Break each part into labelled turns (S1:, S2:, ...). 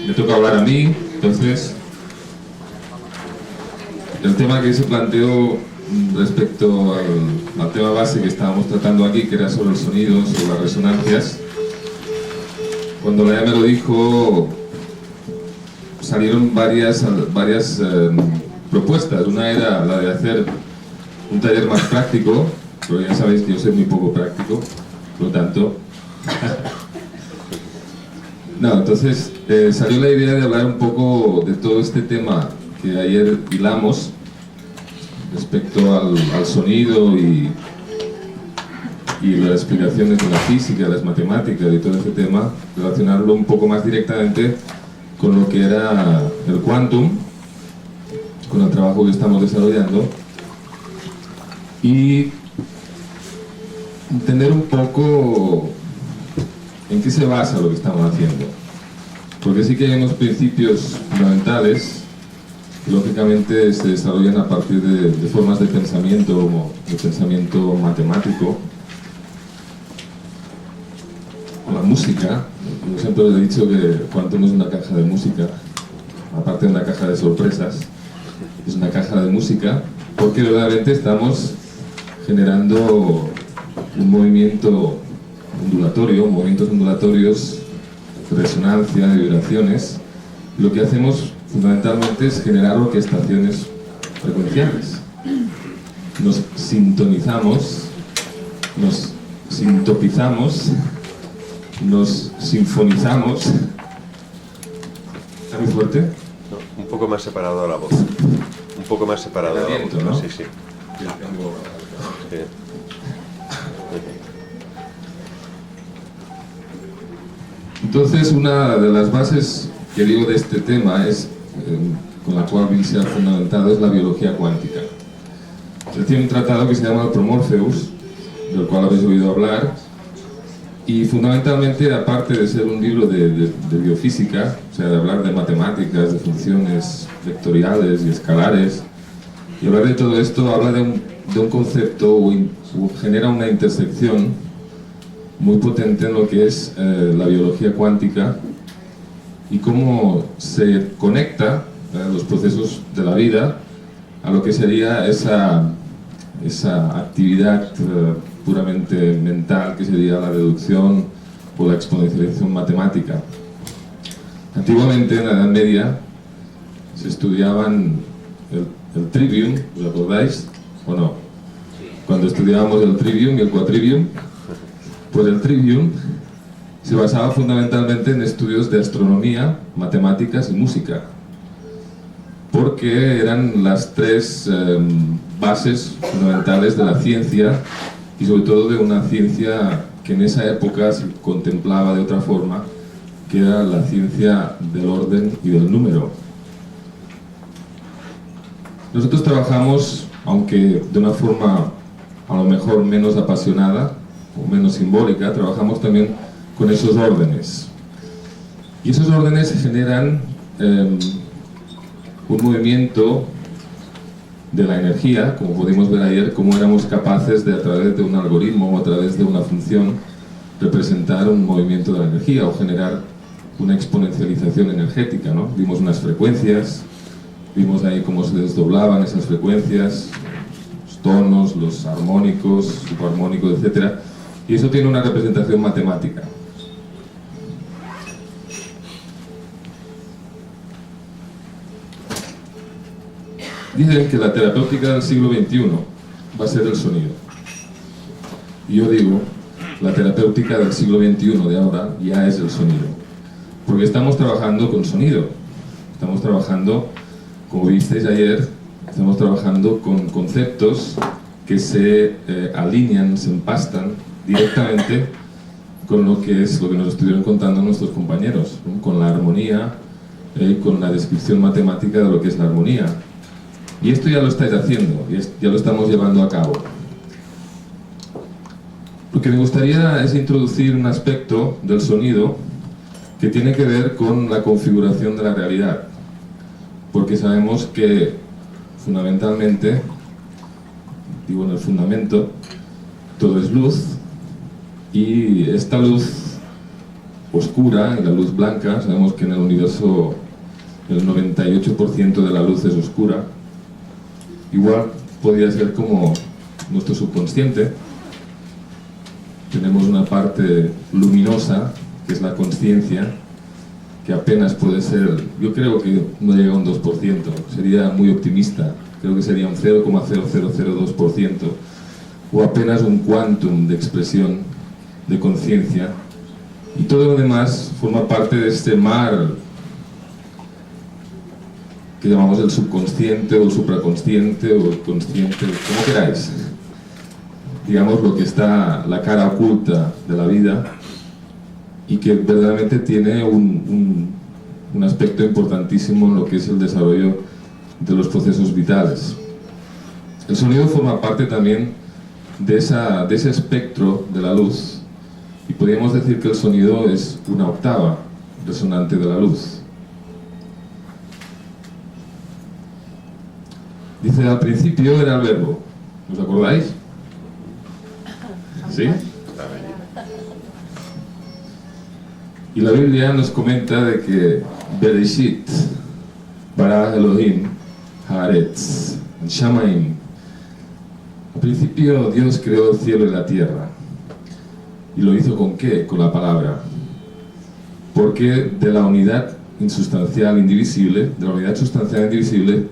S1: me toca hablar a mí. Entonces, el tema que se planteó respecto al tema base que estábamos tratando aquí, que era sobre el sonido, sobre las resonancias, cuando Laia me lo dijo, salieron varias propuestas. Una era la de hacer un taller más práctico, pero ya sabéis que yo soy muy poco práctico, por lo tanto... No, entonces salió la idea de hablar un poco de todo este tema que ayer hilamos respecto al sonido y las explicaciones de la física, las matemáticas y todo ese tema, relacionarlo un poco más directamente con lo que era el quantum, con el trabajo que estamos desarrollando, y entender un poco en qué se basa lo que estamos haciendo. Porque sí que hay unos principios fundamentales que lógicamente se desarrollan a partir de formas de pensamiento matemático. La música, yo siempre os he dicho que Quantum es una caja de música, aparte de una caja de sorpresas, es una caja de música, porque verdaderamente estamos generando un movimiento ondulatorio, movimientos ondulatorios, resonancia, de vibraciones. Lo que hacemos fundamentalmente es generar orquestaciones frecuenciales. Nos sintonizamos, nos sintopizamos, nos sinfonizamos. ¿Está muy fuerte?
S2: No, un poco más separado a la voz. Un poco más separado a la voz,
S1: ¿no?
S2: Sí, sí.
S1: Ya tengo...
S2: Sí.
S1: Entonces, una de las bases que digo de este tema es, con la cual Bill se ha fundamentado, es la biología cuántica. Él tiene un tratado que se llama el Promorpheus, del cual habéis oído hablar, y fundamentalmente, aparte de ser un libro de biofísica, o sea, de hablar de matemáticas, de funciones vectoriales y escalares, y hablar de todo esto, habla de un concepto o genera una intersección muy potente en lo que es la biología cuántica y cómo se conecta los procesos de la vida a lo que sería esa actividad puramente mental, que sería la deducción o la exponencialización matemática. Antiguamente, en la Edad Media, se estudiaban el trivium, ¿os acordáis? ¿O no? Cuando estudiábamos el trivium y el quadrivium, pues el trivium se basaba fundamentalmente en estudios de astronomía, matemáticas y música, porque eran las tres bases fundamentales de la ciencia, y sobre todo de una ciencia que en esa época se contemplaba de otra forma, que era la ciencia del orden y del número. Nosotros trabajamos, aunque de una forma a lo mejor menos apasionada o menos simbólica, trabajamos también con esos órdenes. Y esos órdenes generan un movimiento de la energía, como pudimos ver ayer, cómo éramos capaces de, a través de un algoritmo o a través de una función, representar un movimiento de la energía o generar una exponencialización energética, ¿no? Vimos unas frecuencias, vimos ahí cómo se desdoblaban esas frecuencias, los tonos, los armónicos, subarmónicos, etc. Y eso tiene una representación matemática. Dicen que la terapéutica del siglo XXI va a ser el sonido. Y yo digo, la terapéutica del siglo XXI de ahora ya es el sonido. Porque estamos trabajando con sonido. Estamos trabajando, como visteis ayer, estamos trabajando con conceptos que se alinean, se empastan directamente con lo que es lo que nos estuvieron contando nuestros compañeros, ¿no? Con la armonía, con la descripción matemática de lo que es la armonía. Y esto ya lo estáis haciendo, ya lo estamos llevando a cabo. Lo que me gustaría es introducir un aspecto del sonido que tiene que ver con la configuración de la realidad, porque sabemos que fundamentalmente, digo en el fundamento, todo es luz, y esta luz oscura y la luz blanca. Sabemos que en el universo el 98% de la luz es oscura. Igual podría ser como nuestro subconsciente. Tenemos una parte luminosa, que es la consciencia, que apenas puede ser, yo creo que no llega a un 2%, sería muy optimista, creo que sería un 0,0002%, o apenas un quantum de expresión de conciencia, y todo lo demás forma parte de este mar que llamamos el subconsciente o el supraconsciente o el consciente, como queráis. Digamos lo que está, la cara oculta de la vida, y que verdaderamente tiene un aspecto importantísimo en lo que es el desarrollo de los procesos vitales. El sonido forma parte también de ese espectro de la luz, y podríamos decir que el sonido es una octava resonante de la luz. Dice, al principio era el verbo, ¿os acordáis? ¿Sí? Y la Biblia nos comenta de que Bereshit, bara Elohim, Haaretz, Shamaim. Al principio Dios creó el cielo y la tierra. ¿Y lo hizo con qué? Con la palabra. Porque de la unidad insustancial indivisible, de la unidad sustancial indivisible,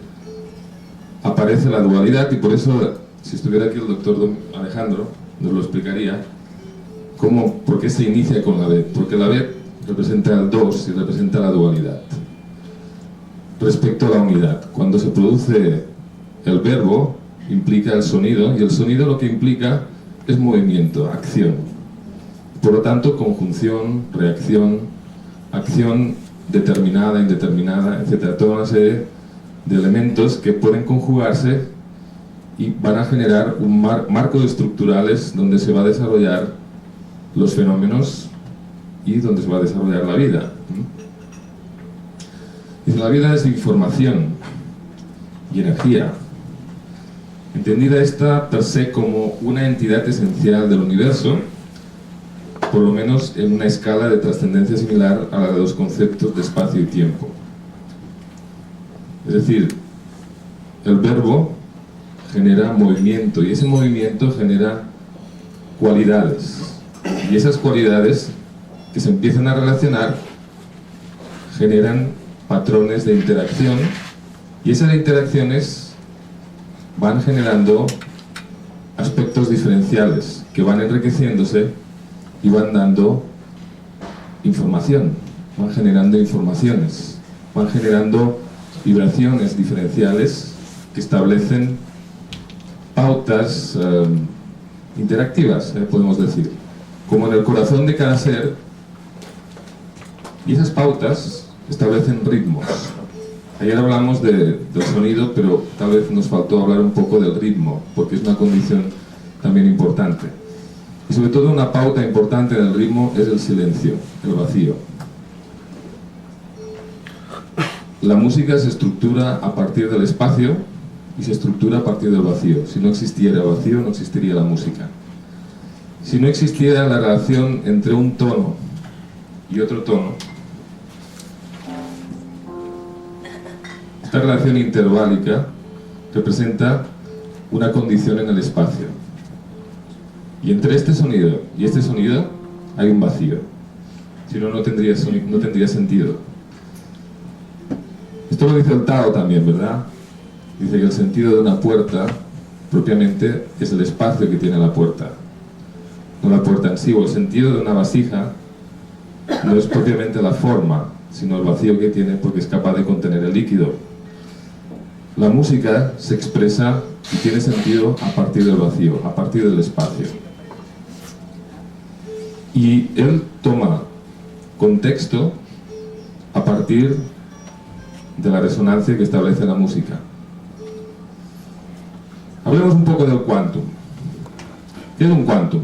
S1: aparece la dualidad, y por eso, si estuviera aquí el doctor Don Alejandro, nos lo explicaría, por qué se inicia con la Bet. Porque la Bet representa el dos y representa la dualidad. Respecto a la unidad, cuando se produce el verbo, implica el sonido, y el sonido lo que implica es movimiento, acción. Por lo tanto, conjunción, reacción, acción determinada, indeterminada, etc. Toda una serie de elementos que pueden conjugarse y van a generar un marco de estructurales donde se va a desarrollar los fenómenos y donde se va a desarrollar la vida. Y la vida es información y energía, entendida esta per se como una entidad esencial del universo, por lo menos en una escala de trascendencia similar a la de los conceptos de espacio y tiempo. Es decir, el verbo genera movimiento, y ese movimiento genera cualidades, y esas cualidades que se empiezan a relacionar generan patrones de interacción, y esas interacciones van generando aspectos diferenciales que van enriqueciéndose y van dando información, van generando informaciones, van generando vibraciones diferenciales que establecen pautas interactivas, podemos decir, como en el corazón de cada ser, y esas pautas establecen ritmos. Ayer hablamos del sonido, pero tal vez nos faltó hablar un poco del ritmo, porque es una condición también importante. Y sobre todo una pauta importante del ritmo es el silencio, el vacío. La música se estructura a partir del espacio y se estructura a partir del vacío. Si no existiera vacío, no existiría la música. Si no existiera la relación entre un tono y otro tono, esta relación interválica representa una condición en el espacio. Y entre este sonido y este sonido hay un vacío. Si no, no tendría sentido. Esto lo dice el Tao también, ¿verdad? Dice que el sentido de una puerta propiamente es el espacio que tiene la puerta, no la puerta en sí. O el sentido de una vasija no es propiamente la forma, sino el vacío que tiene, porque es capaz de contener el líquido. La música se expresa y tiene sentido a partir del vacío, a partir del espacio. Y él toma contexto a partir de la resonancia que establece la música. Hablemos un poco del quantum. ¿Qué es un quantum?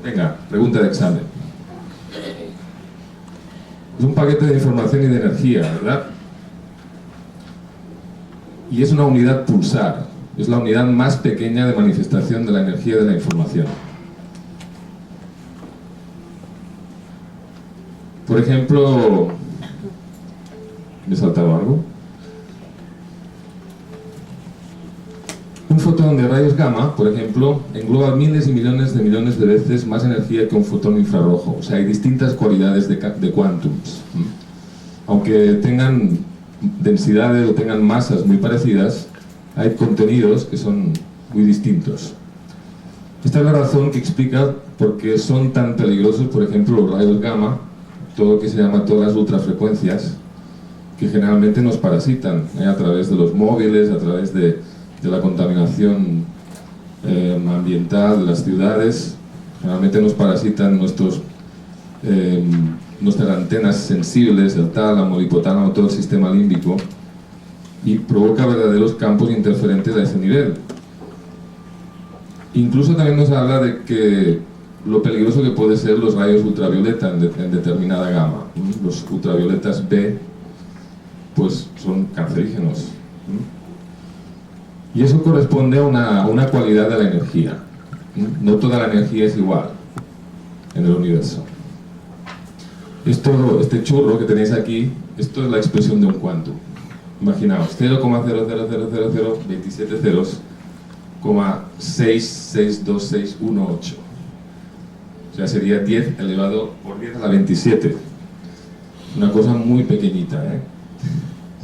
S1: Venga, pregunta de examen. Es un paquete de información y de energía, ¿verdad? Y es una unidad pulsar. Es la unidad más pequeña de manifestación de la energía de la información. Por ejemplo, ¿me he saltado algo? Un fotón de rayos gamma, por ejemplo, engloba miles y millones de veces más energía que un fotón infrarrojo. O sea, hay distintas cualidades de quantums. Aunque tengan densidades o tengan masas muy parecidas, hay contenidos que son muy distintos. Esta es la razón que explica por qué son tan peligrosos, por ejemplo, los rayos gamma, todo lo que se llama todas las ultrafrecuencias, que generalmente nos parasitan, a través de los móviles, a través de la contaminación ambiental de las ciudades. Generalmente nos parasitan nuestras antenas sensibles, el tálamo, el hipotálamo, todo el sistema límbico, y provoca verdaderos campos interferentes a ese nivel. Incluso también nos habla de que lo peligroso que puede ser los rayos ultravioleta en determinada gama. Los ultravioletas B pues son cancerígenos. Y eso corresponde a una cualidad de la energía. No toda la energía es igual en el universo. Este churro que tenéis aquí, esto es la expresión de un quantum. Imaginaos, 0,0000027 ceros, 66268. O sea, sería 10 elevado por 10 a la 27. Una cosa muy pequeñita, ¿eh?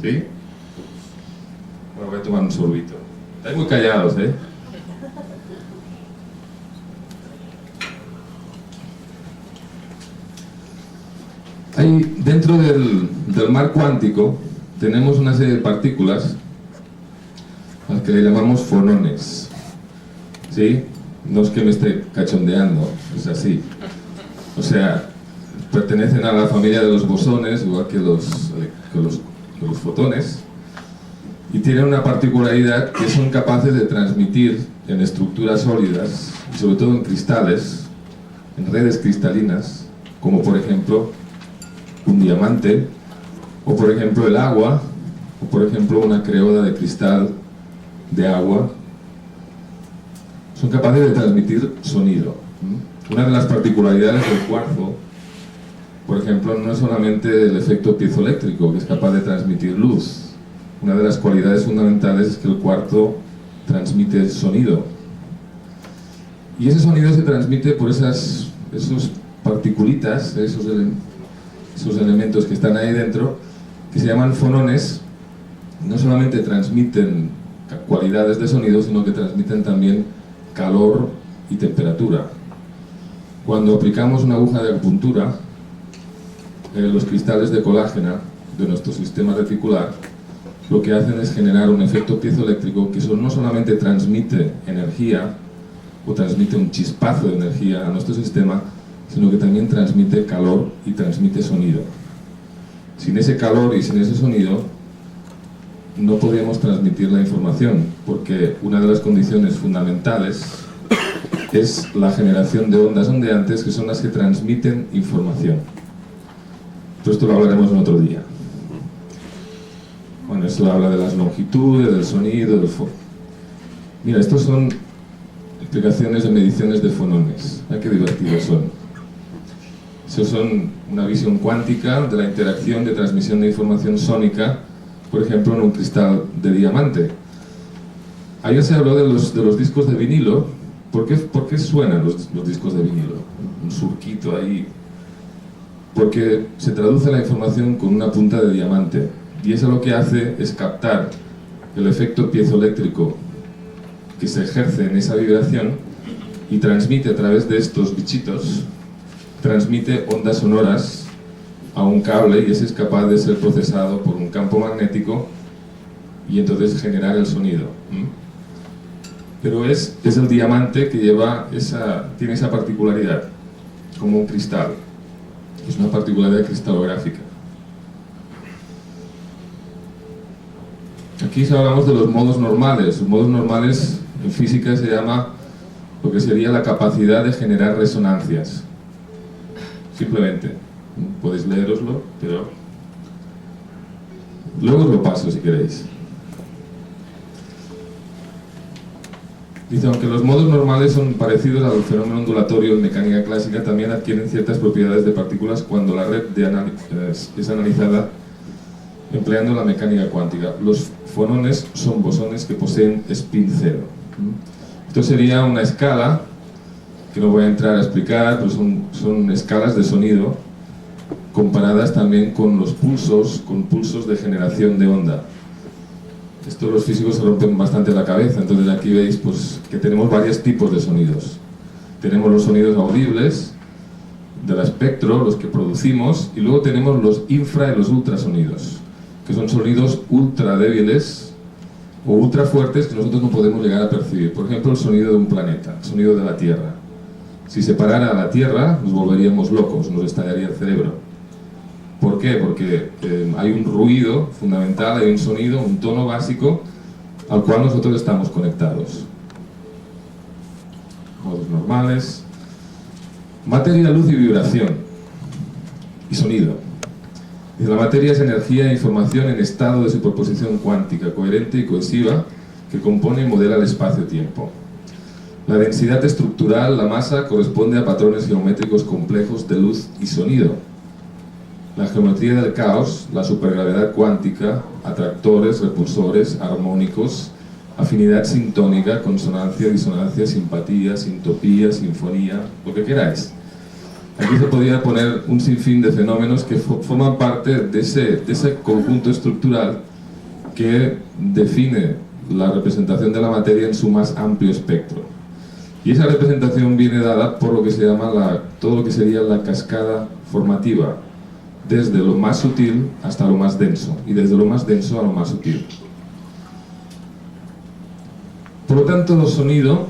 S1: ¿Sí? Bueno, voy a tomar un sorbito. Estáis muy callados, ¿eh? Ahí, dentro del mar cuántico, tenemos una serie de partículas a las que le llamamos fonones. ¿Sí? No es que me esté cachondeando, es así. O sea, pertenecen a la familia de los bosones, igual que los fotones, y tienen una particularidad que son capaces de transmitir en estructuras sólidas, y sobre todo en cristales, en redes cristalinas, como por ejemplo un diamante, o por ejemplo el agua, o por ejemplo una creoda de cristal de agua. Son capaces de transmitir sonido. Una de las particularidades del cuarzo, por ejemplo, no es solamente el efecto piezoeléctrico, que es capaz de transmitir luz. Una de las cualidades fundamentales es que el cuarzo transmite sonido. Y ese sonido se transmite por esos particulitas, esos elementos que están ahí dentro, que se llaman fonones. No solamente transmiten cualidades de sonido, sino que transmiten también calor y temperatura. Cuando aplicamos una aguja de acupuntura, los cristales de colágeno de nuestro sistema reticular lo que hacen es generar un efecto piezoeléctrico que no solamente transmite energía o transmite un chispazo de energía a nuestro sistema, sino que también transmite calor y transmite sonido. Sin ese calor y sin ese sonido no podríamos transmitir la información, porque una de las condiciones fundamentales es la generación de ondas ondeantes, que son las que transmiten información. Pero esto lo hablaremos en otro día. Bueno, esto habla de las longitudes, del sonido, del fono. Mira, estos son explicaciones de mediciones de fonones. Ay, qué divertidos son. Estos son una visión cuántica de la interacción de transmisión de información sónica, por ejemplo, en un cristal de diamante. Ayer se habló de los discos de vinilo. ¿Por qué suenan los discos de vinilo? Un surquito ahí. Porque se traduce la información con una punta de diamante, y eso lo que hace es captar el efecto piezoeléctrico que se ejerce en esa vibración y transmite a través de estos bichitos, transmite ondas sonoras a un cable, y ese es capaz de ser procesado por un campo magnético y entonces generar el sonido. Pero es el diamante que tiene esa particularidad, como un cristal. Es una particularidad cristalográfica. Aquí hablamos de los modos normales. Los modos normales en física se llama lo que sería la capacidad de generar resonancias. Simplemente, podéis leeroslo, pero luego os lo paso si queréis. Dice, aunque los modos normales son parecidos al fenómeno ondulatorio en mecánica clásica, también adquieren ciertas propiedades de partículas cuando la red es analizada empleando la mecánica cuántica. Los fonones son bosones que poseen spin cero. Esto sería una escala, que no voy a entrar a explicar, pero son escalas de sonido comparadas también con los pulsos, con pulsos de generación de onda. Esto los físicos se rompen bastante la cabeza, entonces aquí veis pues, que tenemos varios tipos de sonidos. Tenemos los sonidos audibles del espectro, los que producimos, y luego tenemos los infra y los ultrasonidos, que son sonidos ultra débiles o ultra fuertes que nosotros no podemos llegar a percibir. Por ejemplo, el sonido de un planeta, el sonido de la Tierra. Si se parara la Tierra, nos volveríamos locos, nos estallaría el cerebro. ¿Por qué? Porque hay un ruido fundamental, hay un sonido, un tono básico al cual nosotros estamos conectados. Modos normales. Materia, luz y vibración. Y sonido. La materia es energía e información en estado de superposición cuántica, coherente y cohesiva, que compone y modela el espacio-tiempo. La densidad estructural, la masa, corresponde a patrones geométricos complejos de luz y sonido. La geometría del caos, la supergravedad cuántica, atractores, repulsores, armónicos, afinidad sintónica, consonancia, disonancia, simpatía, sintopía, sinfonía, lo que queráis. Aquí se podría poner un sinfín de fenómenos que forman parte de ese conjunto estructural que define la representación de la materia en su más amplio espectro. Y esa representación viene dada por lo que se llama todo lo que sería la cascada formativa, desde lo más sutil hasta lo más denso, y desde lo más denso a lo más sutil. Por lo tanto, el sonido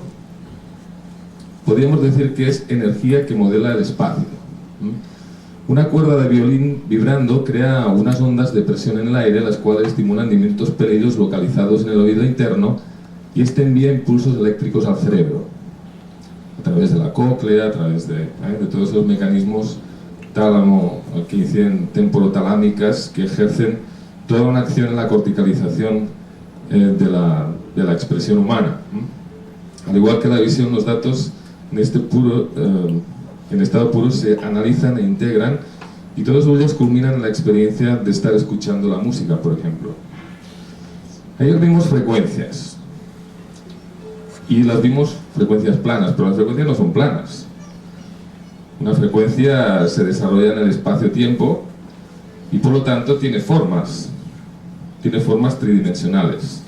S1: podríamos decir que es energía que modela el espacio. Una cuerda de violín vibrando crea unas ondas de presión en el aire, las cuales estimulan diminutos pelillos localizados en el oído interno, y este envía impulsos eléctricos al cerebro, a través de la cóclea, a través de todos esos mecanismos tálamo, que dicen temporotalamáticas, que ejercen toda una acción en la corticalización de la expresión humana. Al igual que la visión, los datos en estado puro se analizan e integran, y todos ellos culminan en la experiencia de estar escuchando la música, por ejemplo. Ayer vimos frecuencias, y las vimos frecuencias planas, pero las frecuencias no son planas. Una frecuencia se desarrolla en el espacio-tiempo y por lo tanto tiene formas tridimensionales.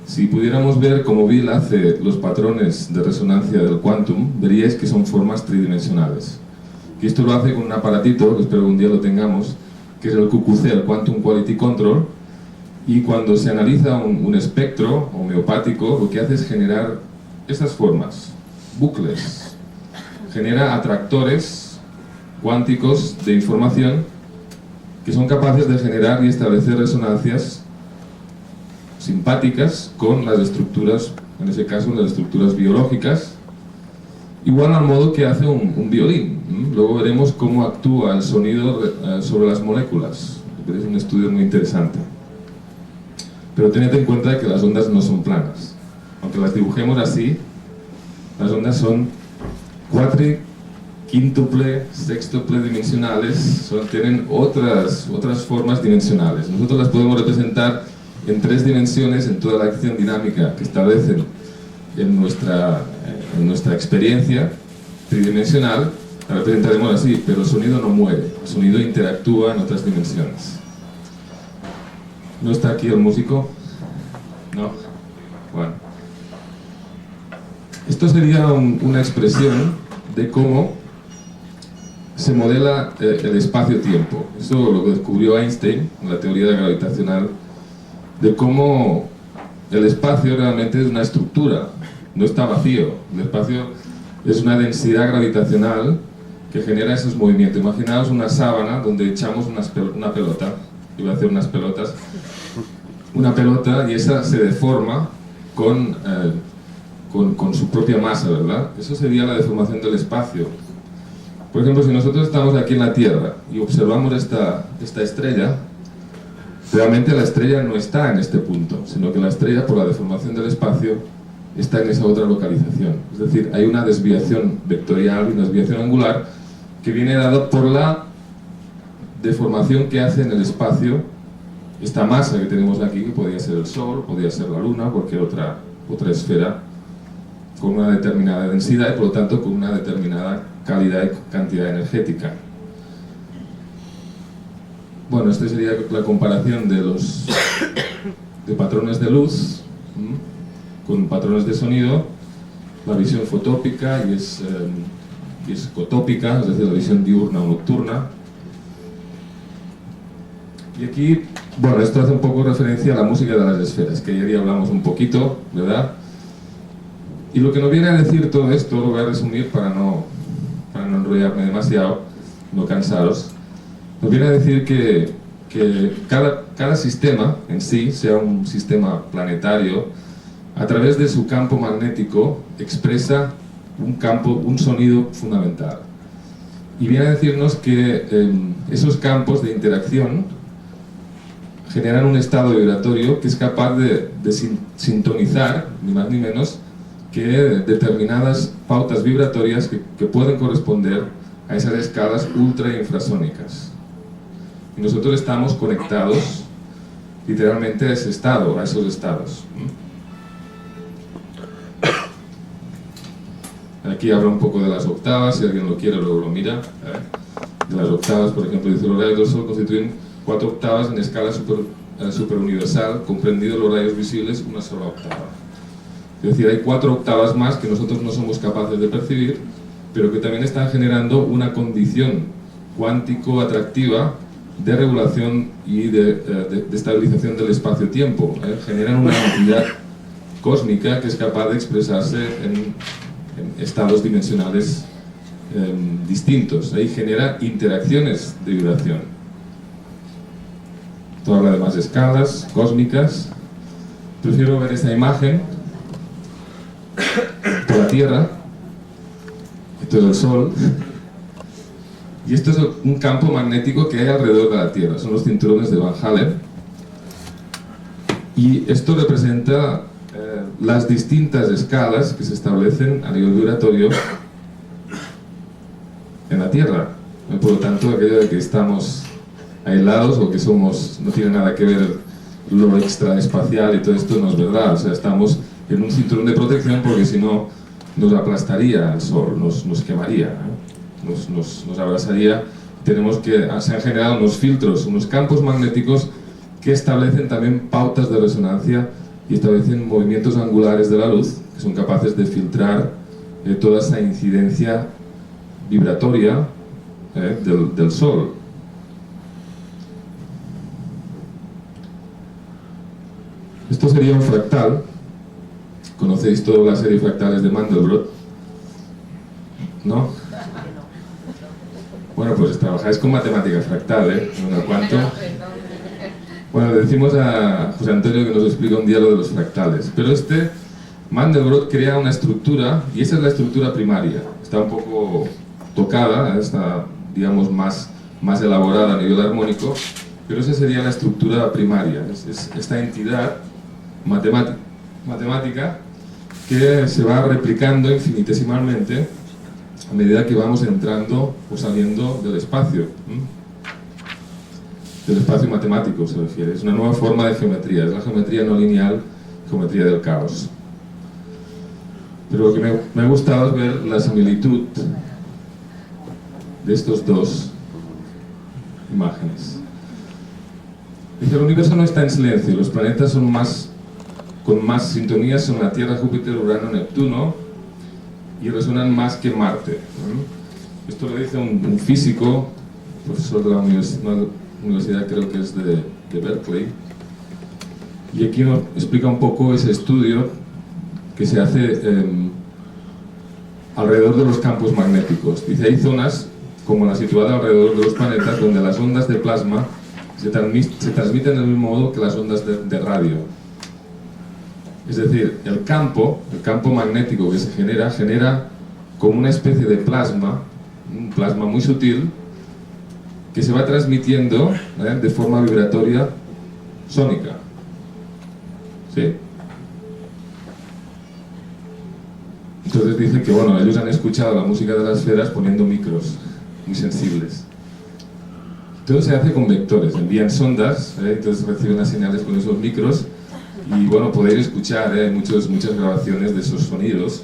S1: Si pudiéramos ver cómo Bill hace los patrones de resonancia del quantum, veríais que son formas tridimensionales. Y esto lo hace con un aparatito, que espero que un día lo tengamos, que es el QQC, el Quantum Quality Control, y cuando se analiza un espectro homeopático, lo que hace es generar esas formas, bucles. Genera atractores cuánticos de información que son capaces de generar y establecer resonancias simpáticas con las estructuras, en ese caso las estructuras biológicas, igual al modo que hace un violín. Luego veremos cómo actúa el sonido sobre las moléculas. Es un estudio muy interesante. Pero tened en cuenta que las ondas no son planas. Aunque las dibujemos así, las ondas son quíntuple, sextuple dimensionales, tienen otras formas dimensionales. Nosotros las podemos representar en 3 dimensiones en toda la acción dinámica que establecen en nuestra experiencia tridimensional. La representaremos así, pero el sonido no muere, el sonido interactúa en otras dimensiones. ¿No está aquí el músico? No. Bueno. Esto sería una expresión de cómo se modela el espacio-tiempo. Eso lo descubrió Einstein en la teoría gravitacional, de cómo el espacio realmente es una estructura, no está vacío. El espacio es una densidad gravitacional que genera esos movimientos. Imaginaos una sábana donde echamos una pelota, iba a hacer unas pelotas, una pelota, y esa se deforma con su propia masa, ¿verdad? Eso sería la deformación del espacio. Por ejemplo, si nosotros estamos aquí en la Tierra y observamos esta estrella, realmente la estrella no está en este punto, sino que la estrella, por la deformación del espacio, está en esa otra localización. Es decir, hay una desviación vectorial y una desviación angular que viene dada por la deformación que hace en el espacio esta masa que tenemos aquí, que podría ser el Sol, podría ser la Luna, cualquier otra esfera con una determinada densidad y por lo tanto con una determinada calidad y cantidad energética. Bueno, esta sería la comparación de patrones de luz con patrones de sonido, la visión fotópica y es cotópica, es decir, la visión diurna o nocturna. Y aquí, bueno, esto hace un poco referencia a la música de las esferas, que ayer ya hablamos un poquito, ¿verdad? Y lo que nos viene a decir todo esto, lo voy a resumir para no enrollarme demasiado, no cansaros. Nos viene a decir que cada sistema en sí, sea un sistema planetario, a través de su campo magnético expresa un sonido fundamental. Y viene a decirnos que esos campos de interacción generan un estado vibratorio que es capaz de sintonizar, ni más ni menos, que determinadas pautas vibratorias que pueden corresponder a esas escalas ultra infrasónicas. Y nosotros estamos conectados literalmente a ese estado, a esos estados. Aquí habla un poco de las octavas, si alguien lo quiere luego lo mira. De las octavas, por ejemplo, dice: los rayos del Sol constituyen 4 octavas en escala superuniversal, comprendidos los rayos visibles, una sola octava. Es decir, hay 4 octavas más que nosotros no somos capaces de percibir, pero que también están generando una condición cuántico-atractiva de regulación y de estabilización del espacio-tiempo. Generan una entidad cósmica que es capaz de expresarse en estados dimensionales distintos. Ahí genera interacciones de vibración. Esto habla de más escalas cósmicas. Prefiero ver esta imagen de la Tierra. Esto es el Sol. Y esto es un campo magnético que hay alrededor de la Tierra. Son los cinturones de Van Allen. Y esto representa las distintas escalas que se establecen a nivel vibratorio en la Tierra. Por lo tanto, aquello de que estamos aislados o que no tiene nada que ver lo extraespacial y todo esto no es verdad. O sea, estamos en un cinturón de protección porque si no nos aplastaría el Sol, nos quemaría, nos abrasaría. Se han generado unos filtros, unos campos magnéticos que establecen también pautas de resonancia y establecen movimientos angulares de la luz que son capaces de filtrar toda esa incidencia vibratoria del Sol. Esto sería un fractal. ¿Conocéis toda la serie de fractales de Mandelbrot? ¿No? Bueno, pues trabajáis con matemática fractal, Bueno, ¿cuánto? Bueno, le decimos a José Antonio que nos explica un día lo de los fractales. Pero Mandelbrot crea una estructura, y esa es la estructura primaria. Está un poco tocada, está, digamos, más elaborada a nivel armónico, pero esa sería la estructura primaria. Es esta entidad matemática que se va replicando infinitesimalmente a medida que vamos entrando o saliendo del espacio. Del espacio matemático se refiere. Es una nueva forma de geometría, es la geometría no lineal, geometría del caos. Pero lo que me ha gustado es ver la similitud de estos dos imágenes. Dice: el universo no está en silencio, los planetas son con más sintonías son la Tierra, Júpiter, Urano, Neptuno, y resuenan más que Marte. Esto lo dice un físico, profesor de la universidad, creo que es de Berkeley, y aquí nos explica un poco ese estudio que se hace alrededor de los campos magnéticos. Dice: hay zonas, como la situada alrededor de los planetas, donde las ondas de plasma se transmiten del mismo modo que las ondas de radio. Es decir, el campo magnético que se genera como una especie de plasma, un plasma muy sutil, que se va transmitiendo de forma vibratoria sónica. ¿Sí? Entonces dice que, bueno, ellos han escuchado la música de las esferas poniendo micros muy sensibles. Todo se hace con vectores, envían sondas, entonces reciben las señales con esos micros y, bueno, podéis escuchar muchas grabaciones de esos sonidos.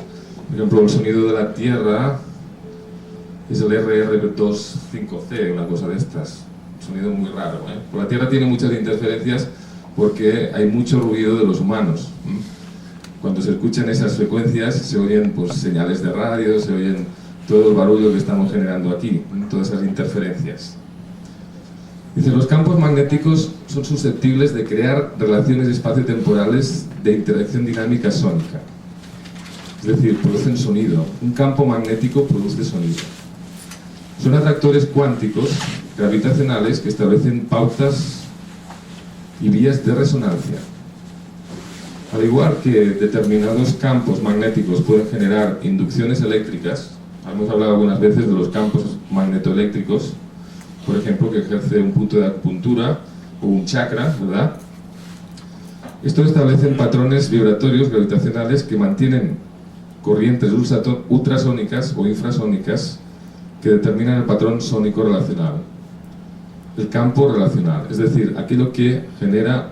S1: Por ejemplo, el sonido de la Tierra es el RR25C, una cosa de estas. Un sonido muy raro. La Tierra tiene muchas interferencias porque hay mucho ruido de los humanos. Cuando se escuchan esas frecuencias se oyen pues, señales de radio, se oyen todo el barullo que estamos generando aquí, todas esas interferencias. Dice, los campos magnéticos son susceptibles de crear relaciones espaciotemporales de interacción dinámica sónica. Es decir, producen sonido. Un campo magnético produce sonido. Son atractores cuánticos gravitacionales que establecen pautas y vías de resonancia. Al igual que determinados campos magnéticos pueden generar inducciones eléctricas, hemos hablado algunas veces de los campos magnetoeléctricos, por ejemplo, que ejerce un punto de acupuntura o un chakra, ¿verdad? Estos establecen patrones vibratorios gravitacionales que mantienen corrientes ultrasónicas o infrasónicas que determinan el patrón sónico relacional. El campo relacional, es decir, aquello que genera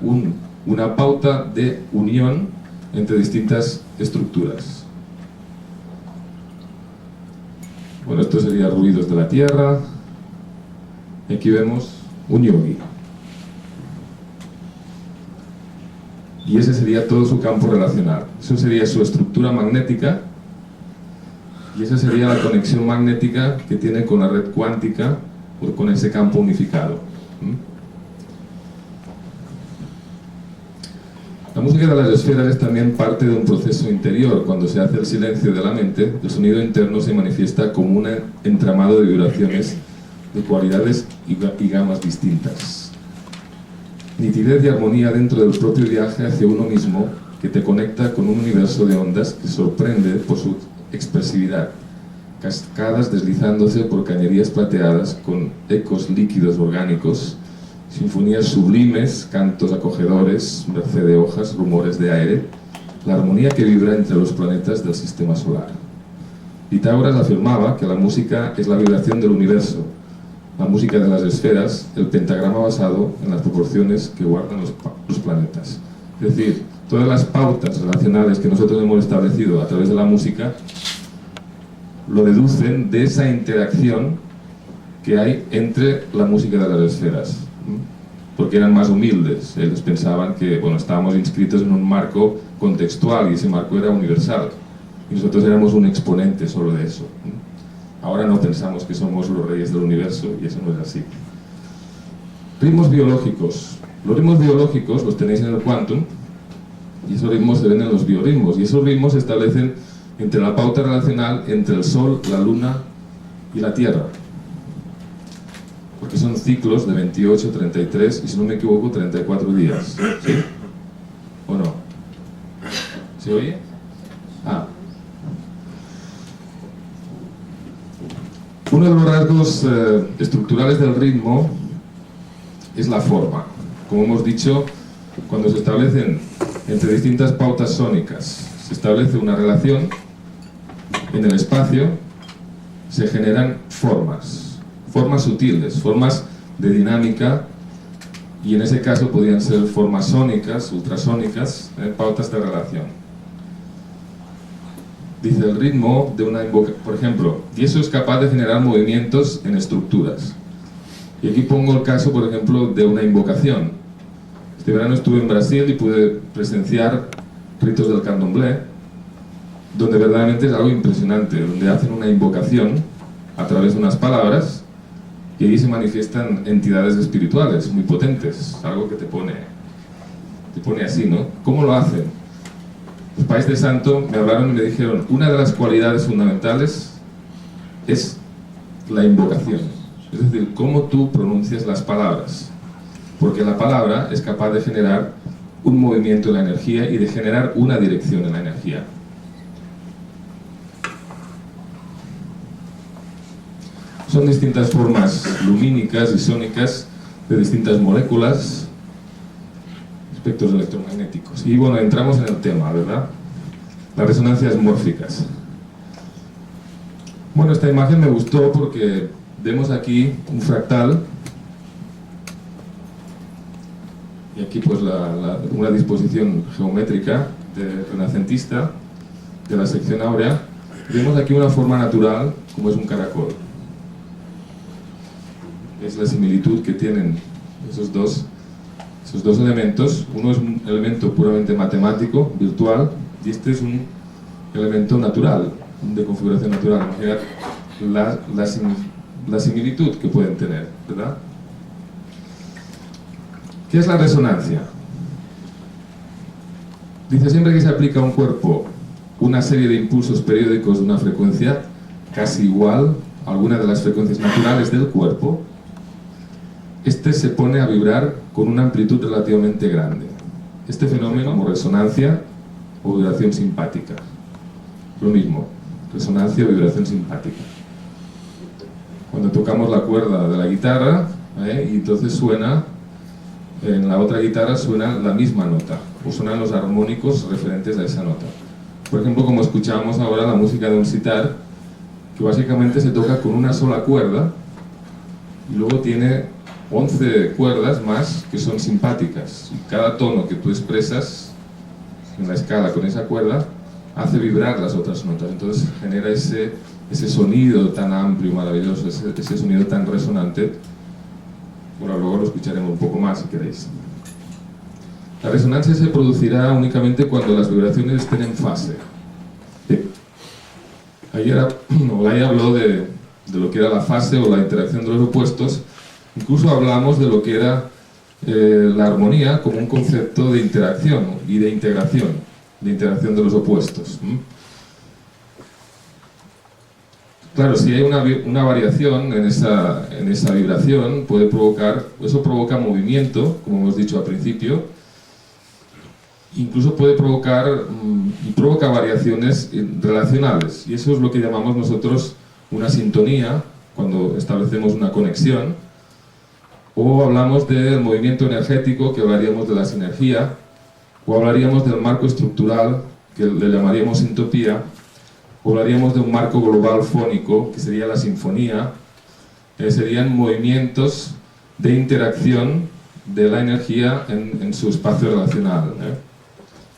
S1: una pauta de unión entre distintas estructuras. Bueno, esto sería ruidos de la Tierra. Aquí vemos un yogi. Y ese sería todo su campo relacional. Eso sería su estructura magnética. Y esa sería la conexión magnética que tiene con la red cuántica o con ese campo unificado. La música de las esferas es también parte de un proceso interior. Cuando se hace el silencio de la mente, el sonido interno se manifiesta como un entramado de vibraciones de cualidades y gamas distintas. Nitidez y armonía dentro del propio viaje hacia uno mismo que te conecta con un universo de ondas que sorprende por su expresividad, cascadas deslizándose por cañerías plateadas con ecos líquidos orgánicos, sinfonías sublimes, cantos acogedores, merced de hojas, rumores de aire, la armonía que vibra entre los planetas del sistema solar. Pitágoras afirmaba que la música es la vibración del universo, la música de las esferas, el pentagrama basado en las proporciones que guardan los planetas. Es decir, todas las pautas relacionales que nosotros hemos establecido a través de la música lo deducen de esa interacción que hay entre la música de las esferas, porque eran más humildes. Ellos pensaban que, bueno, estábamos inscritos en un marco contextual y ese marco era universal y nosotros éramos un exponente solo de eso. Ahora no pensamos que somos los reyes del universo y eso no es así. Ritmos biológicos. Los ritmos biológicos los tenéis en el Quantum y esos ritmos se ven en los biorritmos y esos ritmos se establecen entre la pauta relacional entre el Sol, la Luna y la Tierra, porque son ciclos de 28, 33 y, si no me equivoco, 34 días. ¿Sí? ¿O no? ¿Se oye? Ah. Uno de los rasgos estructurales del ritmo es la forma. Como hemos dicho, cuando se establecen entre distintas pautas sónicas, se establece una relación en el espacio, se generan formas sutiles, formas de dinámica, y en ese caso podrían ser formas sónicas, ultrasónicas, pautas de relación. Dice el ritmo de una invocación, por ejemplo, y eso es capaz de generar movimientos en estructuras. Y aquí pongo el caso, por ejemplo, de una invocación. Este verano estuve en Brasil y pude presenciar ritos del candomblé, donde verdaderamente es algo impresionante, donde hacen una invocación a través de unas palabras y ahí se manifiestan entidades espirituales muy potentes, algo que te pone así, ¿no? ¿Cómo lo hacen? Los País de Santo me hablaron y me dijeron, una de las cualidades fundamentales es la invocación, es decir, cómo tú pronuncias las palabras, porque la palabra es capaz de generar un movimiento en la energía y de generar una dirección en la energía. Son distintas formas lumínicas y sónicas de distintas moléculas, espectros electromagnéticos. Y bueno, entramos en el tema, ¿verdad? Las resonancias mórficas. Bueno, esta imagen me gustó porque vemos aquí un fractal y aquí pues una disposición geométrica renacentista de la sección áurea. Vemos aquí una forma natural como es un caracol. Es la similitud que tienen esos dos elementos. Uno es un elemento puramente matemático, virtual, y este es un elemento natural, de configuración natural. Imaginad la similitud que pueden tener, ¿verdad? ¿Qué es la resonancia? Dice siempre que se aplica a un cuerpo una serie de impulsos periódicos de una frecuencia casi igual a alguna de las frecuencias naturales del cuerpo, este se pone a vibrar con una amplitud relativamente grande. Este fenómeno como resonancia o vibración simpática. Lo mismo, resonancia o vibración simpática. Cuando tocamos la cuerda de la guitarra, y entonces suena, en la otra guitarra suena la misma nota, o suenan los armónicos referentes a esa nota. Por ejemplo, como escuchábamos ahora la música de un sitar, que básicamente se toca con una sola cuerda, y luego tiene 11 cuerdas más que son simpáticas. Y cada tono que tú expresas en la escala con esa cuerda hace vibrar las otras notas. Entonces genera ese sonido tan amplio y maravilloso, ese sonido tan resonante. Bueno, luego lo escucharemos un poco más si queréis. La resonancia se producirá únicamente cuando las vibraciones estén en fase. Ayer Olaya habló de lo que era la fase o la interacción de los opuestos. Incluso hablamos de lo que era la armonía como un concepto de interacción y de integración, de interacción de los opuestos. Claro, si hay una variación en esa vibración, puede provocar, eso provoca movimiento, como hemos dicho al principio, incluso puede provocar y provoca variaciones relacionales, y eso es lo que llamamos nosotros una sintonía, cuando establecemos una conexión, o hablamos del movimiento energético, que hablaríamos de la sinergia, o hablaríamos del marco estructural, que le llamaríamos sintopía, o hablaríamos de un marco global fónico, que sería la sinfonía. Serían movimientos de interacción de la energía en su espacio relacional.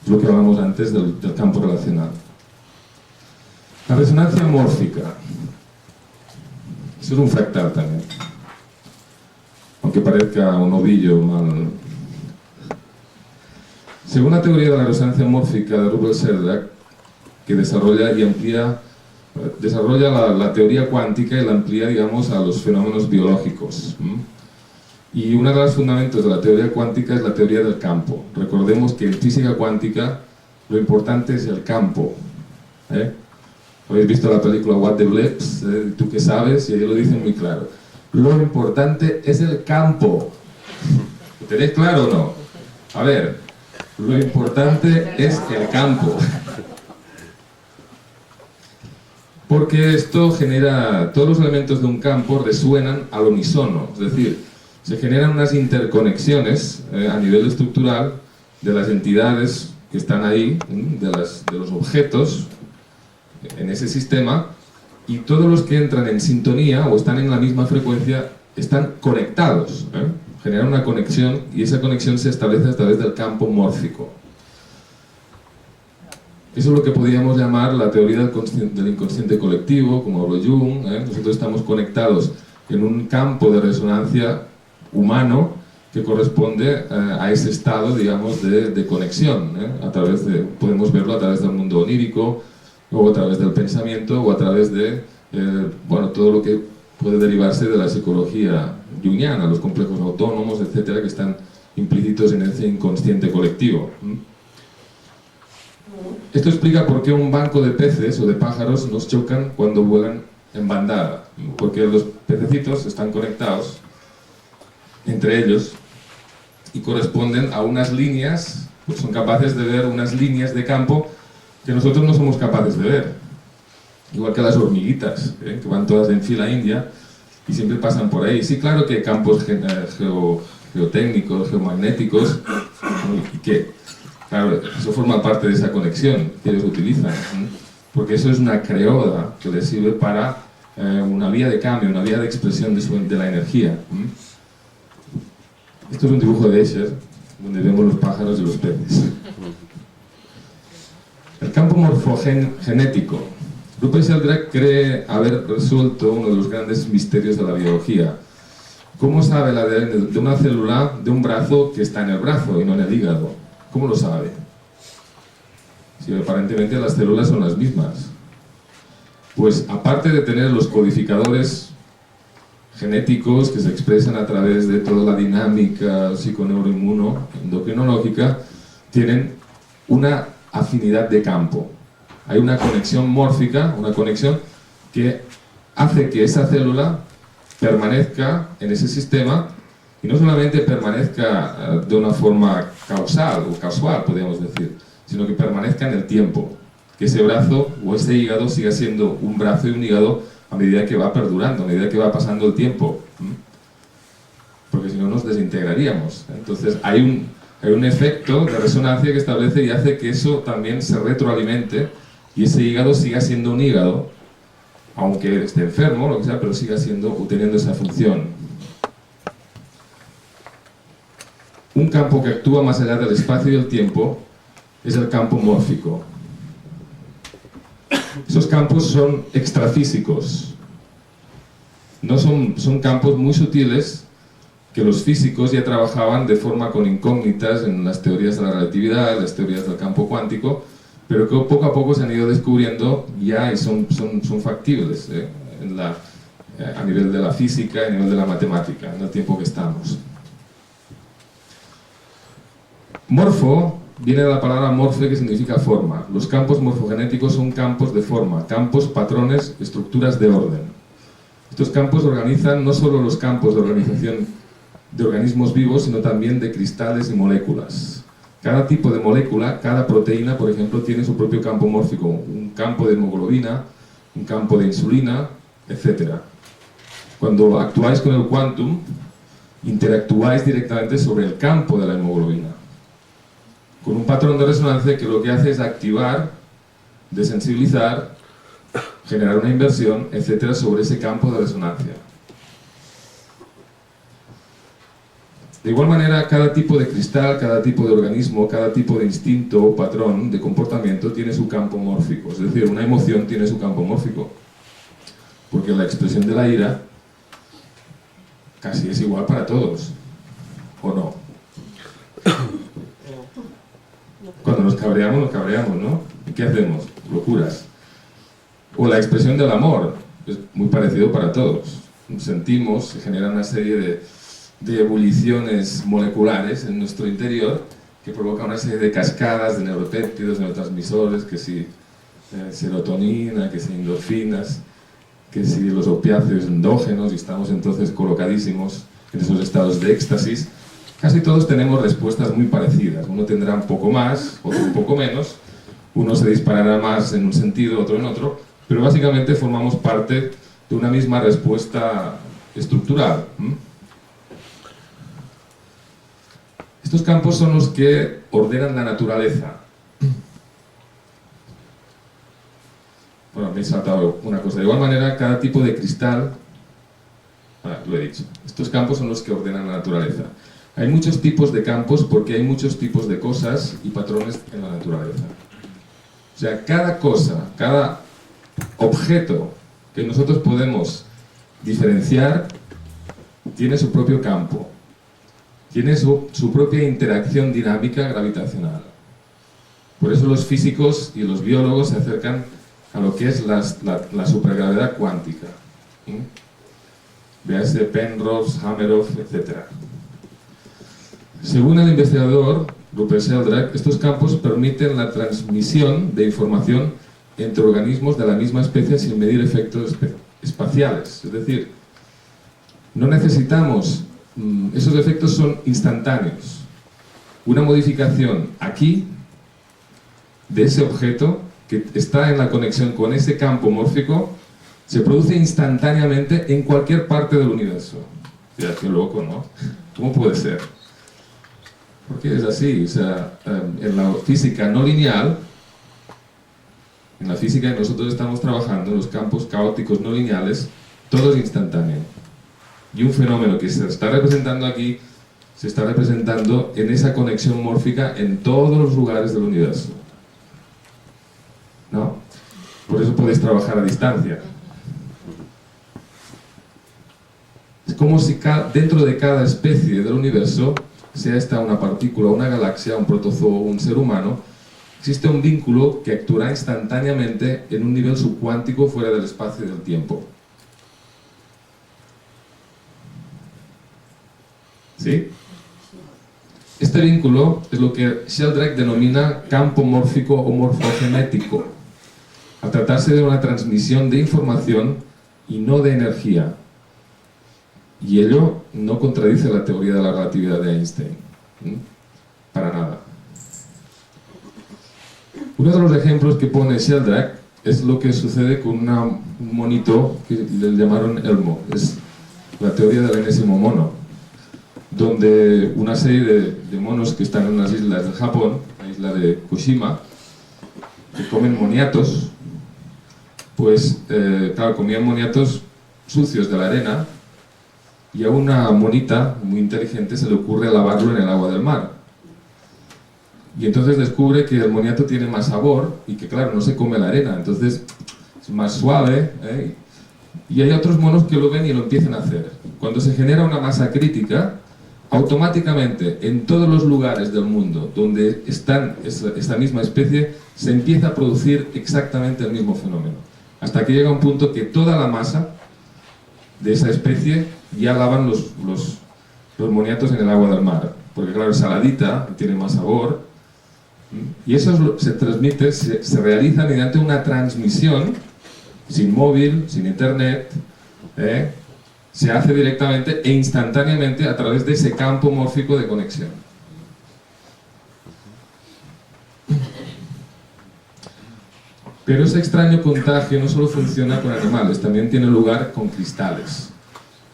S1: Es lo que hablamos antes del campo relacional. La resonancia mórfica. Eso es un fractal también. Aunque parezca un ovillo mal. Según la teoría de la resonancia mórfica de Rudolf Serdak, que desarrolla la teoría cuántica y la amplía, digamos, a los fenómenos biológicos. Y uno de los fundamentos de la teoría cuántica es la teoría del campo. Recordemos que en física cuántica lo importante es el campo. Habéis visto la película What the Blips, ¿tú qué sabes? Y ahí lo dicen muy claro. Lo importante es el campo. ¿Lo tenéis claro o no? A ver, lo importante es el campo. Porque esto genera, todos los elementos de un campo resuenan al unísono, es decir, se generan unas interconexiones a nivel estructural de las entidades que están ahí, de los objetos en ese sistema, y todos los que entran en sintonía o están en la misma frecuencia están conectados, generan una conexión, y esa conexión se establece a través del campo mórfico. Eso es lo que podríamos llamar la teoría del inconsciente colectivo, como habló Jung. Nosotros estamos conectados en un campo de resonancia humano que corresponde a ese estado, digamos, de conexión. Podemos verlo a través del mundo onírico, o a través del pensamiento, o a través de todo lo que puede derivarse de la psicología junguiana, los complejos autónomos, etcétera, que están implícitos en ese inconsciente colectivo. Esto explica por qué un banco de peces o de pájaros nos chocan cuando vuelan en bandada, porque los pececitos están conectados entre ellos y corresponden a unas líneas, pues son capaces de ver unas líneas de campo que nosotros no somos capaces de ver, igual que las hormiguitas, que van todas en fila india y siempre pasan por ahí. Sí, claro que hay campos geotécnicos, geomagnéticos, y que claro, eso forma parte de esa conexión que ellos utilizan, porque eso es una creoda que les sirve para una vía de cambio, una vía de expresión de la energía. Esto es un dibujo de Escher, donde vemos los pájaros y los peces. El campo morfogenético. Rupert Sheldrake cree haber resuelto uno de los grandes misterios de la biología. ¿Cómo sabe el ADN de una célula de un brazo que está en el brazo y no en el hígado? ¿Cómo lo sabe? Si aparentemente las células son las mismas. Pues aparte de tener los codificadores genéticos que se expresan a través de toda la dinámica psiconeuroinmuno-endocrinológica, tienen una afinidad de campo. Hay una conexión mórfica, una conexión que hace que esa célula permanezca en ese sistema, y no solamente permanezca de una forma causal o casual, podríamos decir, sino que permanezca en el tiempo, que ese brazo o ese hígado siga siendo un brazo y un hígado a medida que va perdurando, a medida que va pasando el tiempo, porque si no nos desintegraríamos. Entonces hay un efecto de resonancia que establece y hace que eso también se retroalimente y ese hígado siga siendo un hígado, aunque esté enfermo, lo que sea, pero siga teniendo esa función. Un campo que actúa más allá del espacio y el tiempo es el campo mórfico. Esos campos son extrafísicos. No son campos muy sutiles que los físicos ya trabajaban de forma con incógnitas en las teorías de la relatividad, las teorías del campo cuántico, pero que poco a poco se han ido descubriendo ya y son factibles a nivel de la física y a nivel de la matemática, en el tiempo que estamos. Morfo viene de la palabra morfe, que significa forma. Los campos morfogenéticos son campos de forma, campos, patrones, estructuras de orden. Estos campos organizan no solo los campos de organización de organismos vivos, sino también de cristales y moléculas. Cada tipo de molécula, cada proteína, por ejemplo, tiene su propio campo mórfico, un campo de hemoglobina, un campo de insulina, etc. Cuando actuáis con el quantum, interactuáis directamente sobre el campo de la hemoglobina, con un patrón de resonancia que lo que hace es activar, desensibilizar, generar una inversión, etc., sobre ese campo de resonancia. De igual manera, cada tipo de cristal, cada tipo de organismo, cada tipo de instinto o patrón de comportamiento tiene su campo mórfico. Es decir, una emoción tiene su campo mórfico, porque la expresión de la ira casi es igual para todos, ¿o no? Cuando nos cabreamos, ¿no? ¿Y qué hacemos? Locuras. O la expresión del amor, es muy parecido para todos. Sentimos, se genera una serie de ebulliciones moleculares en nuestro interior que provoca una serie de cascadas de neuropéptidos, neurotransmisores, que si serotonina, que si endorfinas, que si los opiáceos endógenos, y estamos entonces colocadísimos en esos estados de éxtasis. Casi todos tenemos respuestas muy parecidas. Uno tendrá un poco más, otro un poco menos, uno se disparará más en un sentido, otro en otro, pero básicamente formamos parte de una misma respuesta estructural. Estos campos son los que ordenan la naturaleza. Bueno, me he saltado una cosa. De igual manera, cada tipo de cristal... lo he dicho. Estos campos son los que ordenan la naturaleza. Hay muchos tipos de campos porque hay muchos tipos de cosas y patrones en la naturaleza. O sea, cada cosa, cada objeto que nosotros podemos diferenciar tiene su propio campo. Tiene su propia interacción dinámica gravitacional. Por eso los físicos y los biólogos se acercan a lo que es la supergravedad cuántica. Véase Penrose, Hameroff, etc. Según el investigador Rupert Sheldrake, estos campos permiten la transmisión de información entre organismos de la misma especie sin medir efectos espaciales. Es decir, no necesitamos... esos efectos son instantáneos. Una modificación aquí de ese objeto que está en la conexión con ese campo mórfico se produce instantáneamente en cualquier parte del universo. Mira, qué loco, ¿no? ¿Cómo puede ser? Porque es así. O sea, en la física no lineal, En la física que nosotros estamos trabajando, en los campos caóticos no lineales, todo es instantáneo. Y un fenómeno que se está representando aquí, se está representando en esa conexión mórfica en todos los lugares del universo. ¿No? Por eso podéis trabajar a distancia. Es como si dentro de cada especie del universo, sea esta una partícula, una galaxia, un protozoo, un ser humano, existe un vínculo que actuará instantáneamente en un nivel subcuántico fuera del espacio y del tiempo. ¿Sí? Este vínculo es lo que Sheldrake denomina campo mórfico o morfogenético, al tratarse de una transmisión de información y no de energía. Y ello no contradice la teoría de la relatividad de Einstein. Para nada. Uno de los ejemplos que pone Sheldrake es lo que sucede con un monito que le llamaron Elmo. Es la teoría del enésimo mono, donde una serie de monos que están en unas islas de Japón, la isla de Kushima, que comen moniatos, pues claro, comían moniatos sucios de la arena, y a una monita muy inteligente se le ocurre lavarlo en el agua del mar. Y entonces descubre que el moniato tiene más sabor y que claro, no se come la arena, entonces es más suave, ¿eh? Y hay otros monos que lo ven y lo empiezan a hacer. Cuando se genera una masa crítica, automáticamente en todos los lugares del mundo donde están esta misma especie, se empieza a producir exactamente el mismo fenómeno. Hasta que llega un punto que toda la masa de esa especie ya lavan los moniatos en el agua del mar. Porque claro, es saladita, tiene más sabor. Y eso se transmite, se realiza mediante una transmisión, sin móvil, sin internet, se hace directamente e instantáneamente a través de ese campo mórfico de conexión. Pero ese extraño contagio no solo funciona con animales, también tiene lugar con cristales.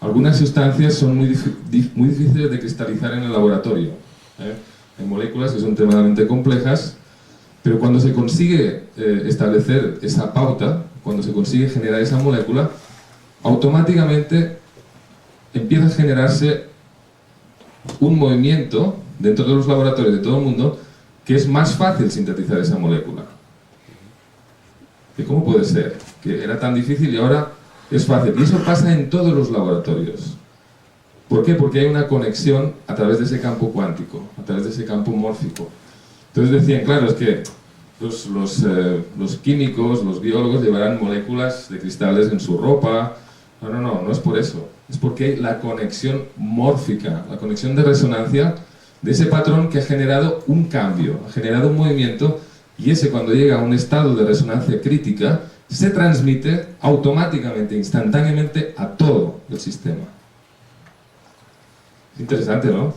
S1: Algunas sustancias son muy difíciles de cristalizar en el laboratorio. Hay moléculas que son extremadamente complejas, pero cuando se consigue establecer esa pauta, cuando se consigue generar esa molécula, automáticamente empieza a generarse un movimiento dentro de los laboratorios de todo el mundo que es más fácil sintetizar esa molécula. ¿Y cómo puede ser? Que era tan difícil y ahora es fácil. Y eso pasa en todos los laboratorios. ¿Por qué? Porque hay una conexión a través de ese campo cuántico, a través de ese campo mórfico. Entonces decían, claro, es que los químicos, los biólogos llevarán moléculas de cristales en su ropa. No es por eso. Es porque hay la conexión mórfica, la conexión de resonancia de ese patrón que ha generado un cambio, ha generado un movimiento, y ese cuando llega a un estado de resonancia crítica se transmite automáticamente, instantáneamente a todo el sistema. Interesante, ¿no?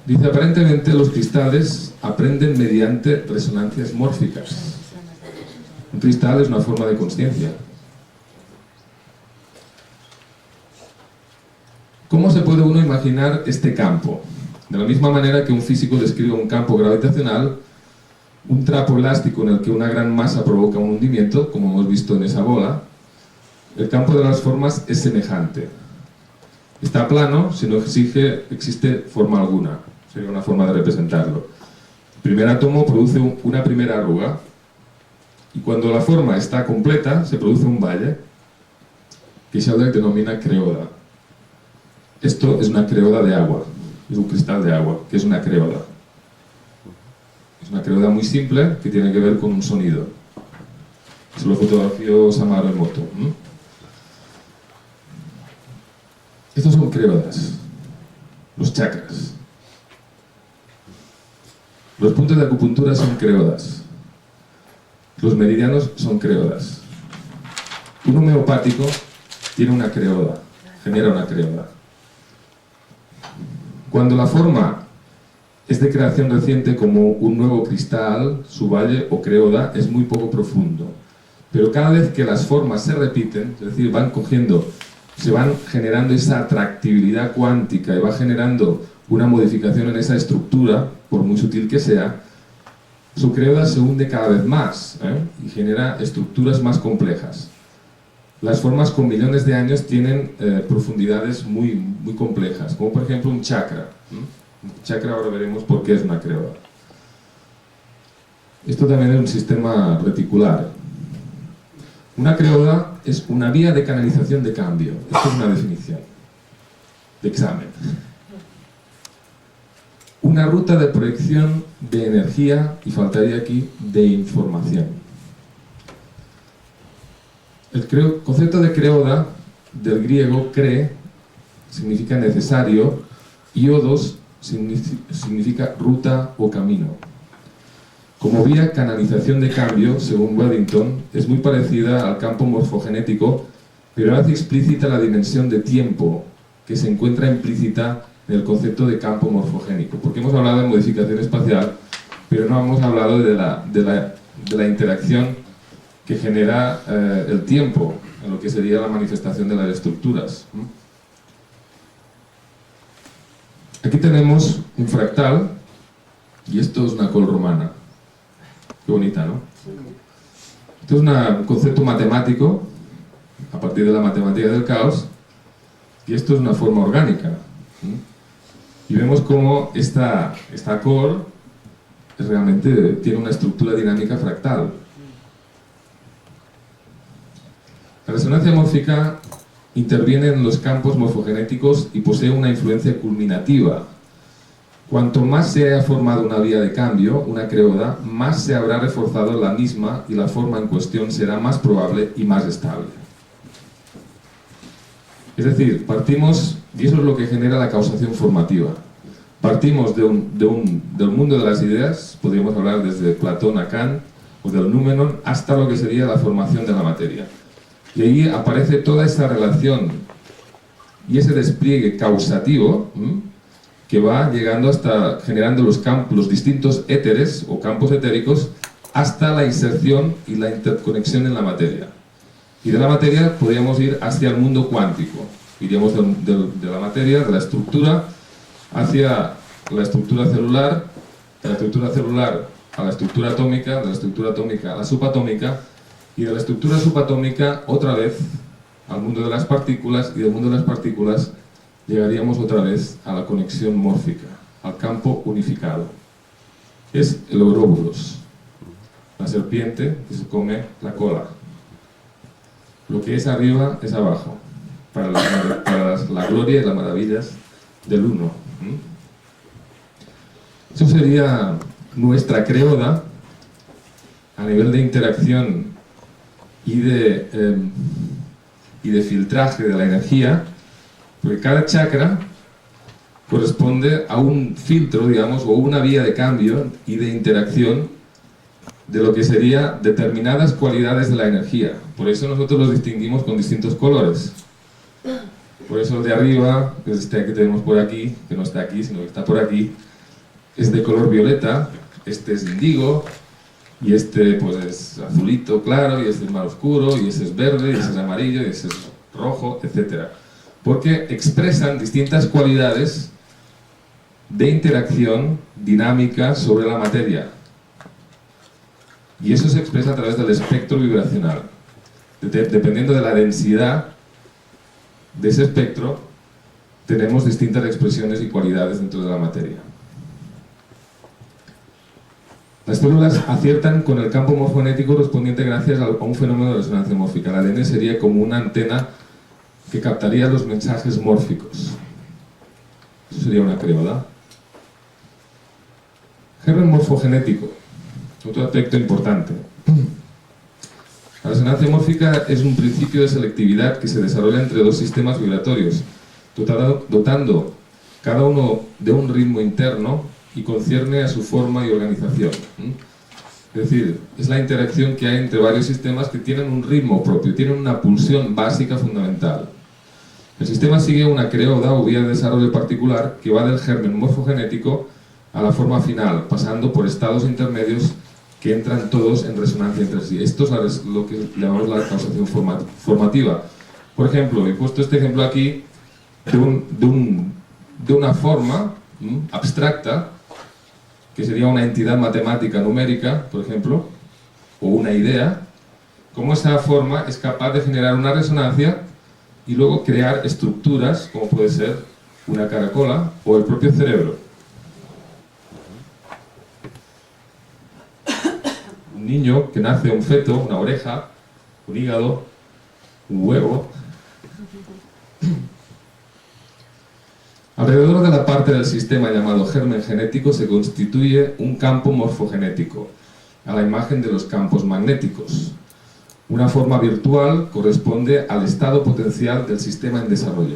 S1: Dice, aparentemente los cristales aprenden mediante resonancias mórficas. Un cristal es una forma de consciencia. ¿Cómo se puede uno imaginar este campo? De la misma manera que un físico describe un campo gravitacional, un trapo elástico en el que una gran masa provoca un hundimiento, como hemos visto en esa bola, el campo de las formas es semejante. Está plano si no existe forma alguna. Sería una forma de representarlo. El primer átomo produce una primera arruga, y cuando la forma está completa se produce un valle que Sheldrake denomina creoda. Esto es una creoda de agua, es un cristal de agua, que es una creoda. Es una creoda muy simple que tiene que ver con un sonido. Se lo fotografió Samaro Emoto. Estos son creodas, los chakras. Los puntos de acupuntura son creodas. Los meridianos son creodas. Un homeopático tiene una creoda, genera una creoda. Cuando la forma es de creación reciente como un nuevo cristal, su valle o creoda es muy poco profundo. Pero cada vez que las formas se repiten, es decir, se van generando esa atractividad cuántica y va generando una modificación en esa estructura, por muy sutil que sea, su creoda se hunde cada vez más, y genera estructuras más complejas. Las formas con millones de años tienen profundidades muy, muy complejas, como por ejemplo un chakra. Un chakra ahora veremos por qué es una creoda. Esto también es un sistema reticular. Una creoda es una vía de canalización de cambio. Esto es una definición de examen. Una ruta de proyección de energía, y faltaría aquí, de información. El concepto de creoda, del griego cre, significa necesario, y odos significa ruta o camino. Como vía canalización de cambio, según Weddington, es muy parecida al campo morfogenético, pero hace explícita la dimensión de tiempo que se encuentra implícita en el concepto de campo morfogénico. Porque hemos hablado de modificación espacial, pero no hemos hablado de la interacción que genera el tiempo, en lo que sería la manifestación de las estructuras. Aquí tenemos un fractal, y esto es una col romana. Qué bonita, ¿no? Esto es un concepto matemático, a partir de la matemática del caos, y esto es una forma orgánica. Y vemos cómo esta col realmente tiene una estructura dinámica fractal. La resonancia mórfica interviene en los campos morfogenéticos y posee una influencia culminativa. Cuanto más se haya formado una vía de cambio, una creoda, más se habrá reforzado la misma y la forma en cuestión será más probable y más estable. Es decir, partimos, y eso es lo que genera la causación formativa, partimos del mundo de las ideas, podríamos hablar desde Platón a Kant, o del númenon, hasta lo que sería la formación de la materia. Y ahí aparece toda esa relación y ese despliegue causativo, que va llegando hasta generando los distintos éteres o campos etéricos hasta la inserción y la interconexión en la materia. Y de la materia podríamos ir hacia el mundo cuántico. Iríamos de la materia, de la estructura, hacia la estructura celular, de la estructura celular a la estructura atómica, de la estructura atómica a la subatómica, y de la estructura subatómica otra vez al mundo de las partículas, y del mundo de las partículas llegaríamos otra vez a la conexión mórfica, al campo unificado. Es el Ouroboros, la serpiente que se come la Lo que es arriba es abajo, para la gloria y las maravillas del uno. Eso sería nuestra creoda a nivel de interacción y de filtraje de la energía, porque cada chakra corresponde a un filtro, digamos, o una vía de cambio y de interacción de lo que sería determinadas cualidades de la energía. Por eso nosotros los distinguimos con distintos colores. Por eso el de arriba, que es este que tenemos por aquí, que no está aquí, sino que está por aquí, es de color violeta, este es índigo, y este pues es azulito claro, y este es más oscuro, y ese es verde, y ese es amarillo, y ese es rojo, etc. Porque expresan distintas cualidades de interacción dinámica sobre la materia. Y eso se expresa a través del espectro vibracional. Dependiendo de la densidad de ese espectro, tenemos distintas expresiones y cualidades dentro de la materia. Las células aciertan con el campo morfogenético correspondiente gracias a un fenómeno de resonancia mórfica. El ADN sería como una antena que captaría los mensajes mórficos. Eso sería una creoda. Germen morfogenético, otro aspecto importante. La resonancia mórfica es un principio de selectividad que se desarrolla entre dos sistemas vibratorios, dotando cada uno de un ritmo interno y concierne a su forma y organización. Es decir, es la interacción que hay entre varios sistemas que tienen un ritmo propio, tienen una pulsión básica fundamental. El sistema sigue una creoda o vía de desarrollo particular que va del germen morfogenético a la forma final, pasando por estados intermedios que entran todos en resonancia entre sí. Esto es lo que llamamos la causación formativa. Por ejemplo, he puesto este ejemplo aquí de una forma abstracta que sería una entidad matemática numérica, por ejemplo, o una idea, cómo esa forma es capaz de generar una resonancia y luego crear estructuras, como puede ser una caracola o el propio cerebro. Un niño que nace, un feto, una oreja, un hígado, un huevo. Alrededor de la parte del sistema llamado germen genético se constituye un campo morfogenético, a la imagen de los campos magnéticos. Una forma virtual corresponde al estado potencial del sistema en desarrollo.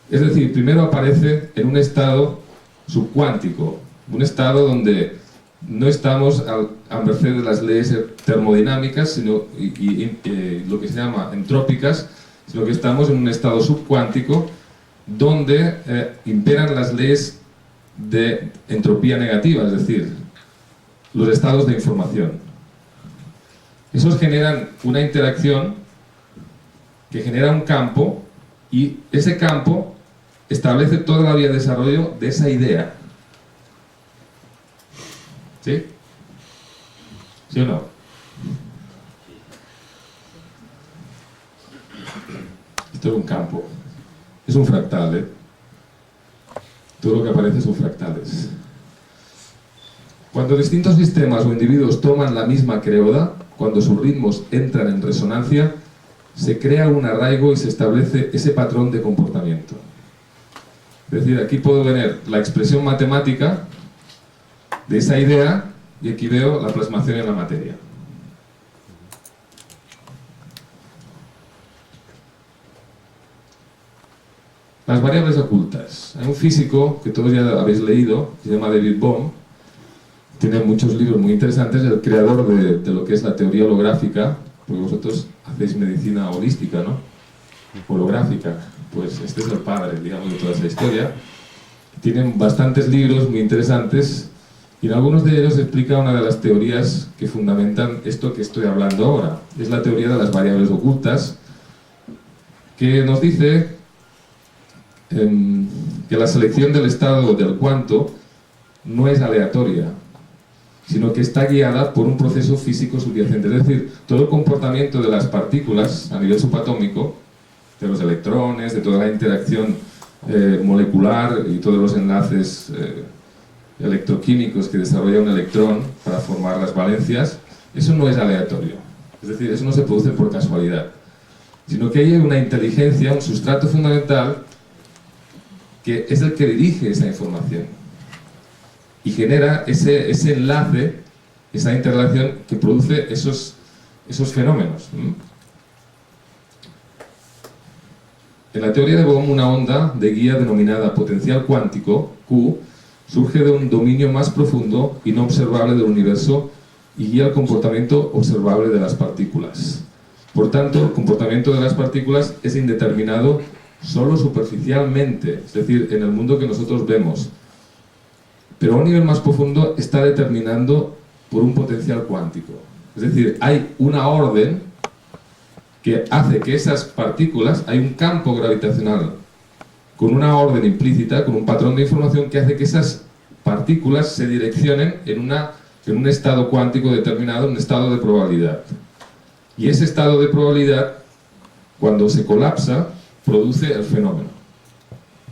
S1: Es decir, primero aparece en un estado subcuántico, un estado donde no estamos a merced de las leyes termodinámicas sino, y lo que se llama entrópicas, sino que estamos en un estado subcuántico donde imperan las leyes de entropía negativa, es decir, los estados de información. Esos generan una interacción que genera un campo y ese campo establece toda la vía de desarrollo de esa idea. ¿Sí? ¿Sí o no? Esto es un campo. Es un fractal, ¿eh? Todo lo que aparece son fractales. Cuando distintos sistemas o individuos toman la misma creoda, cuando sus ritmos entran en resonancia, se crea un arraigo y se establece ese patrón de comportamiento. Es decir, aquí puedo ver la expresión matemática de esa idea y aquí veo la plasmación en la materia. Las variables ocultas. Hay un físico que todos ya habéis leído, se llama David Bohm, tiene muchos libros muy interesantes, el creador de lo que es la teoría holográfica, porque vosotros hacéis medicina holística, ¿no? Holográfica, pues este es el padre, digamos, de toda esa historia. Tienen bastantes libros muy interesantes y en algunos de ellos explica una de las teorías que fundamentan esto que estoy hablando ahora. Es la teoría de las variables ocultas, que nos dice que la selección del estado del cuanto no es aleatoria, sino que está guiada por un proceso físico subyacente. Es decir, todo el comportamiento de las partículas a nivel subatómico, de los electrones, de toda la interacción molecular y todos los enlaces electroquímicos que desarrolla un electrón para formar las valencias, eso no es aleatorio. Es decir, eso no se produce por casualidad, sino que hay una inteligencia, un sustrato fundamental que es el que dirige esa información y genera ese enlace, esa interrelación que produce esos fenómenos. En la teoría de Bohm, una onda de guía denominada potencial cuántico, Q, surge de un dominio más profundo y no observable del universo y guía el comportamiento observable de las partículas. Por tanto, el comportamiento de las partículas es indeterminado solo superficialmente, es decir, en el mundo que nosotros vemos. Pero a un nivel más profundo está determinando por un potencial cuántico. Es decir, hay una orden que hace que esas partículas, hay un campo gravitacional con una orden implícita, con un patrón de información que hace que esas partículas se direccionen en un estado cuántico determinado, un estado de probabilidad. Y ese estado de probabilidad, cuando se colapsa, produce el fenómeno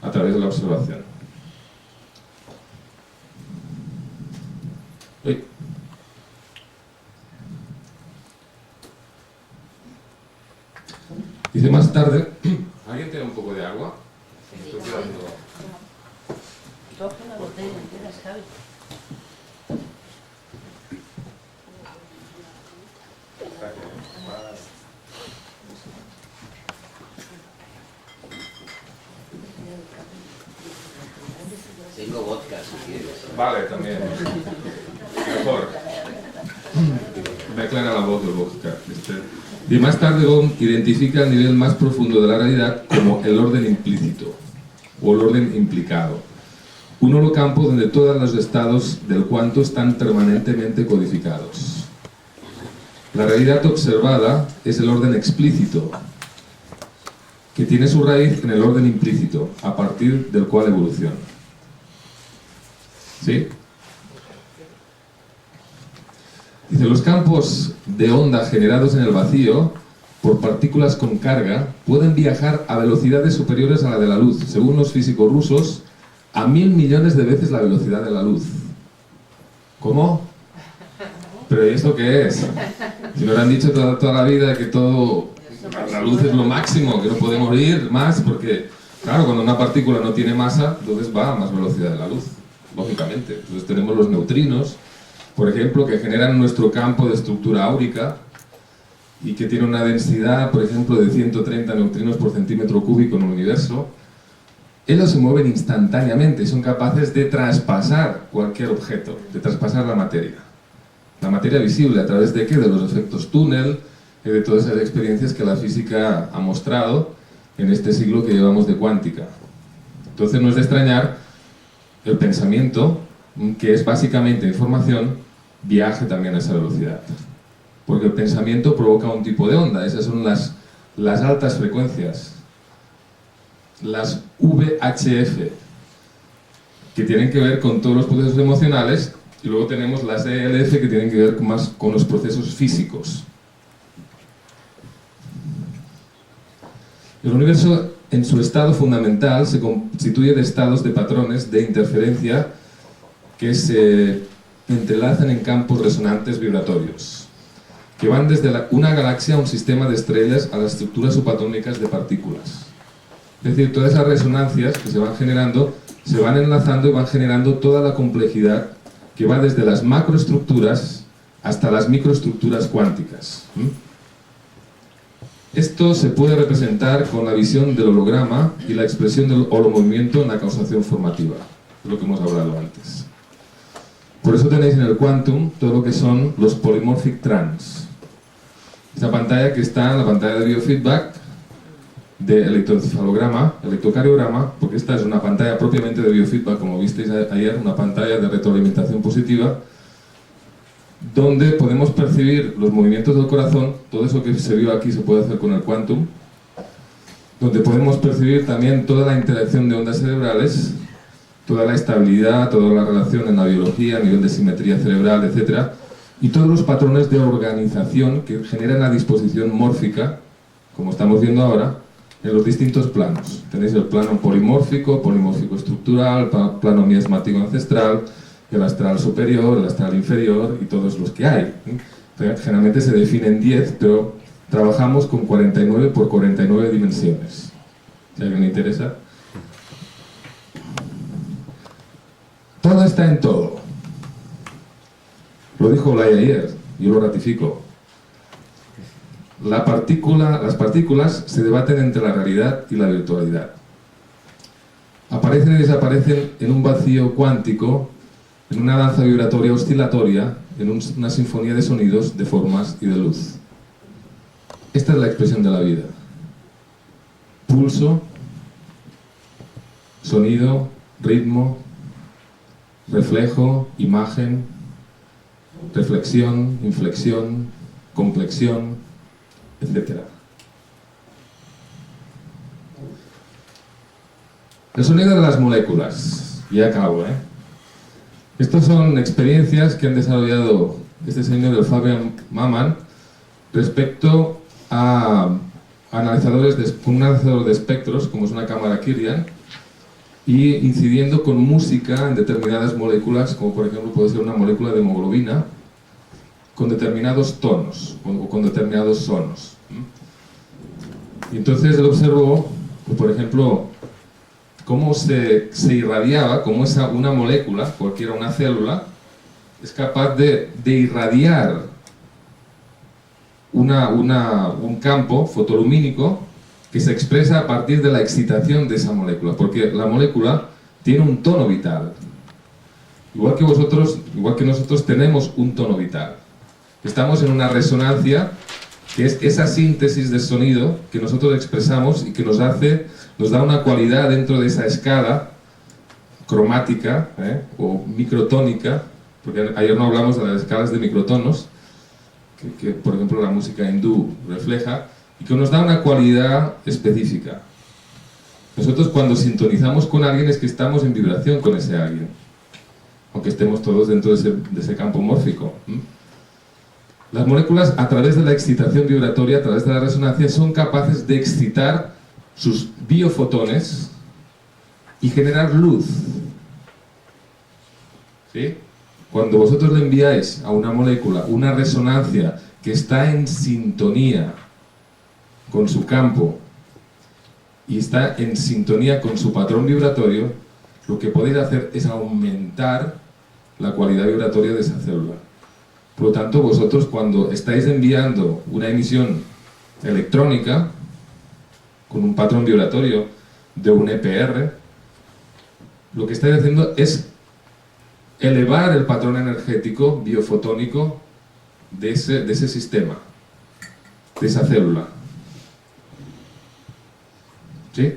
S1: a través de la observación. Dice más tarde, ¿alguien tiene un poco de agua? Estoy quedando...
S3: Coge la botella entera, ¿sabes?
S4: Tengo vodka si quieres.
S1: Vale, también. Mejor. Me aclara la voz del vodka. Y más tarde Bohm identifica el nivel más profundo de la realidad como el orden implícito o el orden implicado. Un holocampo donde todos los estados del cuanto están permanentemente codificados. La realidad observada es el orden explícito, que tiene su raíz en el orden implícito, a partir del cual evoluciona. ¿Sí? Dice, los campos de onda generados en el vacío por partículas con carga pueden viajar a velocidades superiores a la de la luz, según los físicos rusos, a 1000 millones de veces la velocidad de la luz. ¿Cómo? ¿Pero y esto qué es? Si nos han dicho toda la vida que la luz es lo máximo, que no podemos ir más, porque, claro, cuando una partícula no tiene masa, entonces va a más velocidad de la luz, lógicamente. Entonces tenemos los neutrinos, por ejemplo, que generan nuestro campo de estructura áurica y que tiene una densidad, por ejemplo, de 130 neutrinos por centímetro cúbico en el universo. Ellos se mueven instantáneamente y son capaces de traspasar cualquier objeto, de traspasar la materia. La materia visible, ¿a través de qué? De los efectos túnel y de todas esas experiencias que la física ha mostrado en este siglo que llevamos de cuántica. Entonces no es de extrañar el pensamiento, que es básicamente información, viaje también a esa velocidad. Porque el pensamiento provoca un tipo de onda, esas son las altas frecuencias, las VHF, que tienen que ver con todos los procesos emocionales, y luego tenemos las ELF, que tienen que ver más con los procesos físicos. El universo, en su estado fundamental, se constituye de estados de patrones de interferencia que se entrelazan en campos resonantes vibratorios, que van desde una galaxia a un sistema de estrellas a las estructuras subatómicas de partículas. Es decir, todas esas resonancias que se van generando, se van enlazando y van generando toda la complejidad que va desde las macroestructuras hasta las microestructuras cuánticas. Esto se puede representar con la visión del holograma y la expresión del holomovimiento en la causación formativa, de lo que hemos hablado antes. Por eso tenéis en el Quantum todo lo que son los polymorphic trans. Esta pantalla que está en la pantalla de biofeedback, de electroencefalograma, electrocardiograma, porque esta es una pantalla propiamente de biofeedback, como visteis ayer, una pantalla de retroalimentación positiva, donde podemos percibir los movimientos del corazón. Todo eso que se vio aquí se puede hacer con el Quantum, donde podemos percibir también toda la interacción de ondas cerebrales, toda la estabilidad, toda la relación en la biología, a nivel de simetría cerebral, etc. Y todos los patrones de organización que generan la disposición mórfica, como estamos viendo ahora, en los distintos planos. Tenéis el plano polimórfico estructural, plano miasmático ancestral, el astral superior, el astral inferior y todos los que hay. Generalmente se definen 10, pero trabajamos con 49 por 49 dimensiones. Si a alguien le interesa. Todo está en todo. Lo dijo Olaya ayer, yo lo ratifico. Las partículas se debaten entre la realidad y la virtualidad. Aparecen y desaparecen en un vacío cuántico, en una danza vibratoria oscilatoria, en una sinfonía de sonidos, de formas y de luz. Esta es la expresión de la vida. Pulso, sonido, ritmo, reflejo, imagen, reflexión, inflexión, complexión, etc. El sonido de las moléculas. Ya acabo, ¿eh? Estas son experiencias que han desarrollado este señor, el Fabian Maman, respecto a un analizador de espectros, como es una cámara Kirlian, y incidiendo con música en determinadas moléculas, como por ejemplo puede ser una molécula de hemoglobina, con determinados tonos o con determinados sonos. Y entonces él observó, por ejemplo, cómo se irradiaba, cómo una molécula, cualquiera una célula, es capaz de irradiar un campo fotolumínico que se expresa a partir de la excitación de esa molécula, porque la molécula tiene un tono vital. Igual que nosotros tenemos un tono vital. Estamos en una resonancia, que es esa síntesis de sonido que nosotros expresamos y que nos da una cualidad dentro de esa escala cromática o microtónica, porque ayer no hablamos de las escalas de microtonos, que por ejemplo la música hindú refleja, y que nos da una cualidad específica. Nosotros cuando sintonizamos con alguien es que estamos en vibración con ese alguien, aunque estemos todos dentro de ese campo mórfico. Las moléculas, a través de la excitación vibratoria, a través de la resonancia, son capaces de excitar sus biofotones y generar luz. ¿Sí? Cuando vosotros le enviáis a una molécula una resonancia que está en sintonía con su campo y está en sintonía con su patrón vibratorio, lo que podéis hacer es aumentar la cualidad vibratoria de esa célula. Por lo tanto, vosotros cuando estáis enviando una emisión electrónica con un patrón vibratorio de un EPR, lo que estáis haciendo es elevar el patrón energético biofotónico de ese sistema, de esa célula. ¿Sí?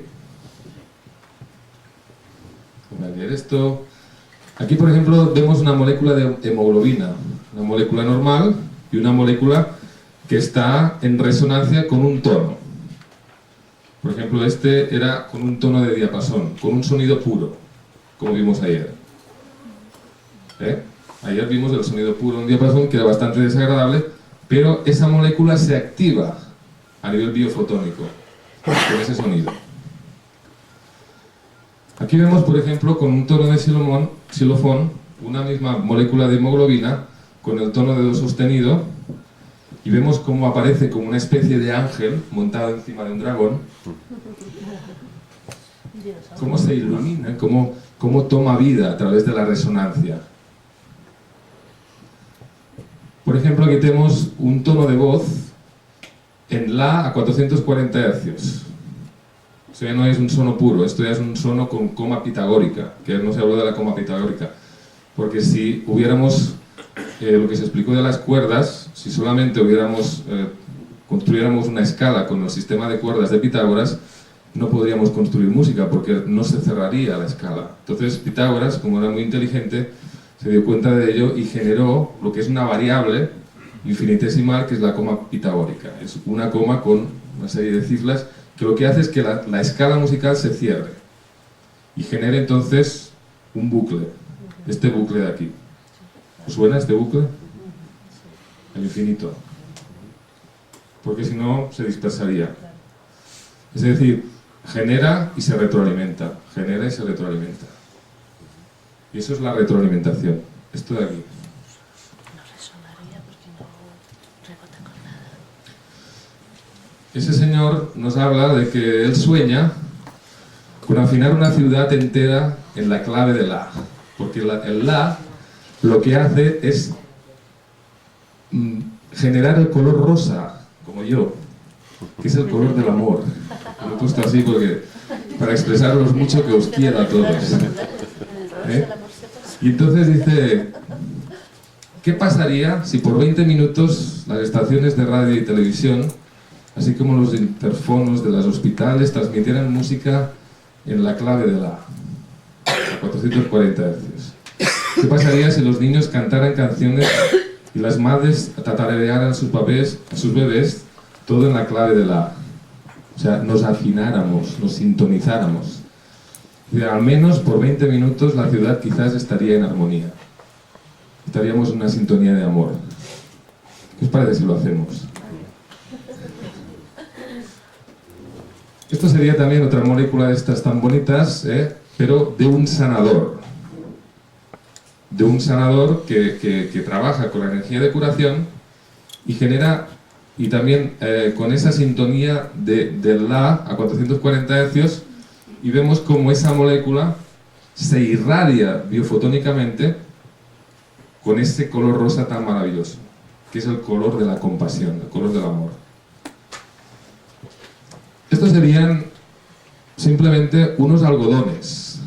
S1: Voy a leer esto. Aquí, por ejemplo, vemos una molécula de hemoglobina, una molécula normal y una molécula que está en resonancia con un tono. Por ejemplo, este era con un tono de diapasón, con un sonido puro, como vimos ayer. Ayer vimos el sonido puro, un diapasón que era bastante desagradable, pero esa molécula se activa a nivel biofotónico con ese sonido. Aquí vemos, por ejemplo, con un tono de xilofón, una misma molécula de hemoglobina con el tono de do sostenido, y vemos cómo aparece como una especie de ángel montado encima de un dragón, cómo se ilumina, cómo toma vida a través de la resonancia. Por ejemplo, aquí tenemos un tono de voz en La a 440 Hz. Esto ya no es un sono puro, esto ya es un sono con coma pitagórica, que no se habló de la coma pitagórica. Porque si hubiéramos lo que se explicó de las cuerdas, si solamente construyéramos una escala con el sistema de cuerdas de Pitágoras, no podríamos construir música porque no se cerraría la escala. Entonces Pitágoras, como era muy inteligente, se dio cuenta de ello y generó lo que es una variable infinitesimal, que es la coma pitagórica. Es una coma con una serie de cifras que lo que hace es que la escala musical se cierre y genere entonces un bucle, este bucle de aquí. ¿Os suena este bucle? El infinito. Porque si no, se dispersaría. Es decir, genera y se retroalimenta, genera y se retroalimenta. Y eso es la retroalimentación, esto de aquí.
S3: No resonaría porque no rebota con nada.
S1: Ese señor nos habla de que él sueña con afinar una ciudad entera en la clave de La. Porque el La lo que hace es generar el color rosa, como yo, que es el color del amor. Lo he puesto así porque para expresaros mucho que os quiero a todos. Y entonces dice, ¿qué pasaría si por 20 minutos las estaciones de radio y televisión, así como los interfonos de los hospitales, transmitieran música en la clave de La, a 440 Hz? ¿Qué pasaría si los niños cantaran canciones y las madres tatarearan a sus bebés todo en la clave de La? O sea, nos afináramos, nos sintonizáramos. Y al menos por 20 minutos la ciudad quizás estaría en armonía. Estaríamos en una sintonía de amor. ¿Qué os parece si lo hacemos? Esto sería también otra molécula de estas tan bonitas, pero de un sanador. De un sanador que trabaja con la energía de curación y genera, y también con esa sintonía del La a 440 Hz, y vemos cómo esa molécula se irradia biofotónicamente con ese color rosa tan maravilloso, que es el color de la compasión, el color del amor. Estos serían simplemente unos algodones.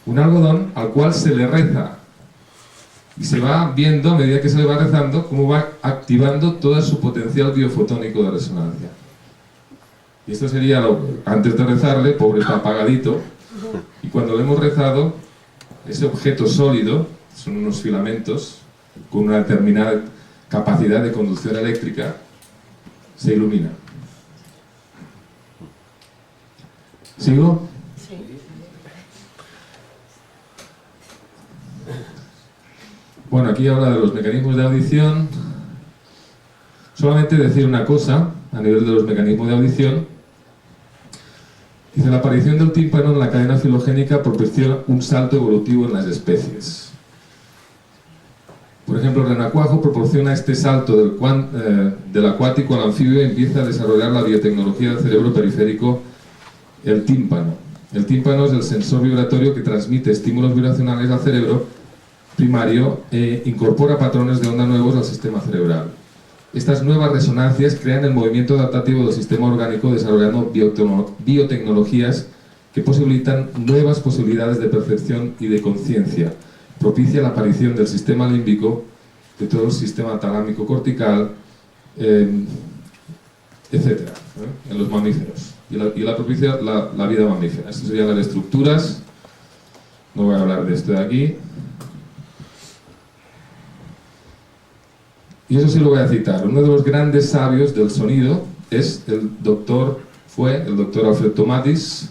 S1: Un algodón al cual se le reza y se va viendo, a medida que se le va rezando, cómo va activando todo su potencial biofotónico de resonancia. Y esto sería, antes de rezarle, pobre, está apagadito, y cuando le hemos rezado, ese objeto sólido, son unos filamentos con una determinada capacidad de conducción eléctrica, se ilumina. ¿Sigo?
S3: Sí.
S1: Bueno, aquí habla de los mecanismos de audición. Solamente decir una cosa a nivel de los mecanismos de audición. Dice, la aparición del tímpano en la cadena filogénica propicia un salto evolutivo en las especies. Por ejemplo, el renacuajo proporciona este salto del acuático al anfibio y empieza a desarrollar la biotecnología del cerebro periférico, el tímpano. El tímpano es el sensor vibratorio que transmite estímulos vibracionales al cerebro primario e incorpora patrones de onda nuevos al sistema cerebral. Estas nuevas resonancias crean el movimiento adaptativo del sistema orgánico desarrollando biotecnologías que posibilitan nuevas posibilidades de percepción y de conciencia. Propicia la aparición del sistema límbico, de todo el sistema talámico cortical, etc. En los mamíferos. Y la propicia la vida mamífera. Estas serían las estructuras. No voy a hablar de esto de aquí. Y eso sí lo voy a citar. Uno de los grandes sabios del sonido fue el doctor Alfred Tomatis,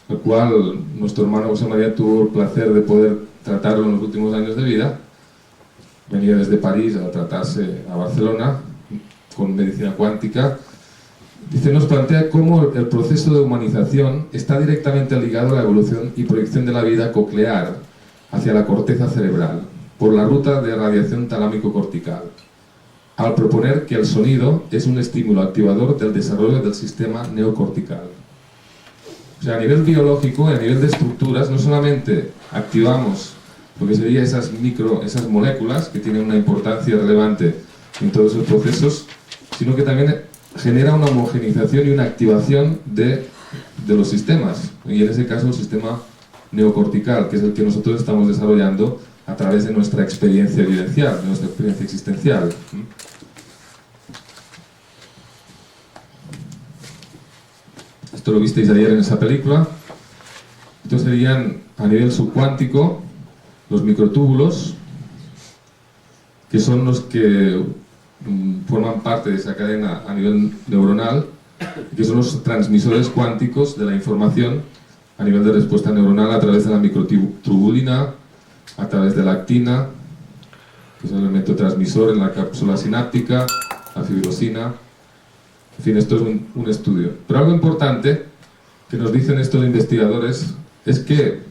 S1: el cual nuestro hermano José María tuvo el placer de poder tratarlo en los últimos años de vida. Venía desde París a tratarse a Barcelona con medicina cuántica. Dice, nos plantea cómo el proceso de humanización está directamente ligado a la evolución y proyección de la vida coclear hacia la corteza cerebral por la ruta de radiación talámico-cortical, al proponer que el sonido es un estímulo activador del desarrollo del sistema neocortical. O sea, a nivel biológico, a nivel de estructuras, no solamente activamos lo que serían esas moléculas que tienen una importancia relevante en todos esos procesos, sino que también genera una homogeneización y una activación de los sistemas, y en ese caso el sistema neocortical, que es el que nosotros estamos desarrollando a través de nuestra experiencia vivencial, de nuestra experiencia existencial. Esto lo visteis ayer en esa película. Estos serían, a nivel subcuántico, los microtúbulos, que son los que forman parte de esa cadena a nivel neuronal, que son los transmisores cuánticos de la información a nivel de respuesta neuronal a través de la microtubulina, a través de la actina, que es el elemento transmisor en la cápsula sináptica, la fibrosina. En fin, esto es un estudio. Pero algo importante que nos dicen estos investigadores es que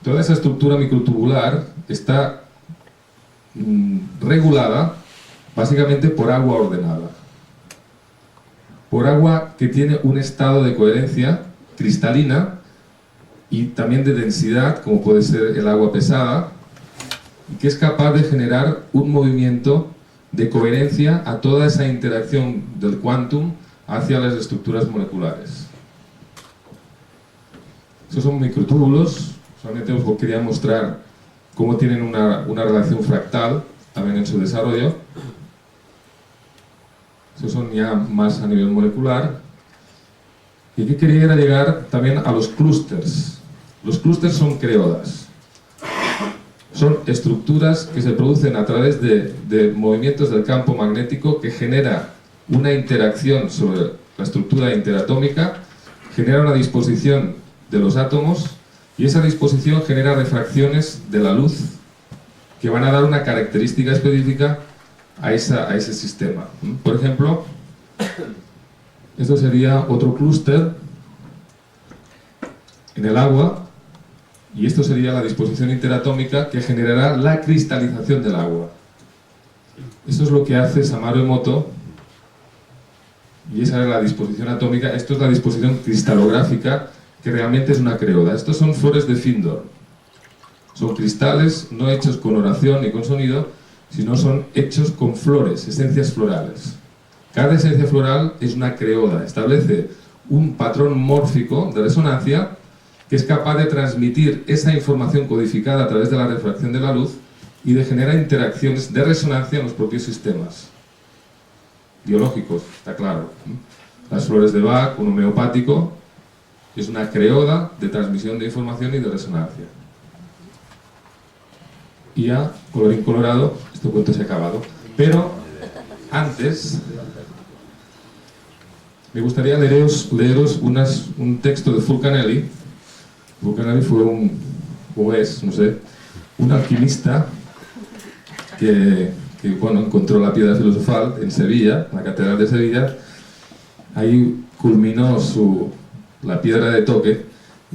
S1: toda esa estructura microtubular está regulada básicamente por agua ordenada. Por agua que tiene un estado de coherencia cristalina y también de densidad, como puede ser el agua pesada, y que es capaz de generar un movimiento de coherencia a toda esa interacción del quantum hacia las estructuras moleculares. Estos son microtúbulos, solamente os quería mostrar cómo tienen una relación fractal también en su desarrollo. Estos son ya más a nivel molecular. Y aquí quería llegar también a los clústeres. Los clústeres son creodas. Son estructuras que se producen a través de movimientos del campo magnético que genera una interacción sobre la estructura interatómica, genera una disposición de los átomos y esa disposición genera refracciones de la luz que van a dar una característica específica a ese sistema. Por ejemplo, esto sería otro clúster en el agua. Y esto sería la disposición interatómica que generará la cristalización del agua. Esto es lo que hace Samaru Emoto, y esa es la disposición atómica. Esto es la disposición cristalográfica, que realmente es una creoda. Estos son flores de Findor. Son cristales no hechos con oración ni con sonido, sino son hechos con flores, esencias florales. Cada esencia floral es una creoda, establece un patrón mórfico de resonancia que es capaz de transmitir esa información codificada a través de la refracción de la luz y de generar interacciones de resonancia en los propios sistemas biológicos, está claro. Las flores de Bach, un homeopático, es una creoda de transmisión de información y de resonancia. Y ya, colorín colorado, este cuento se ha acabado. Pero antes me gustaría leeros un texto de Fulcanelli. Fulcanelli fue un alquimista que que bueno, encontró la piedra filosofal en Sevilla, en la Catedral de Sevilla. Ahí culminó la piedra de toque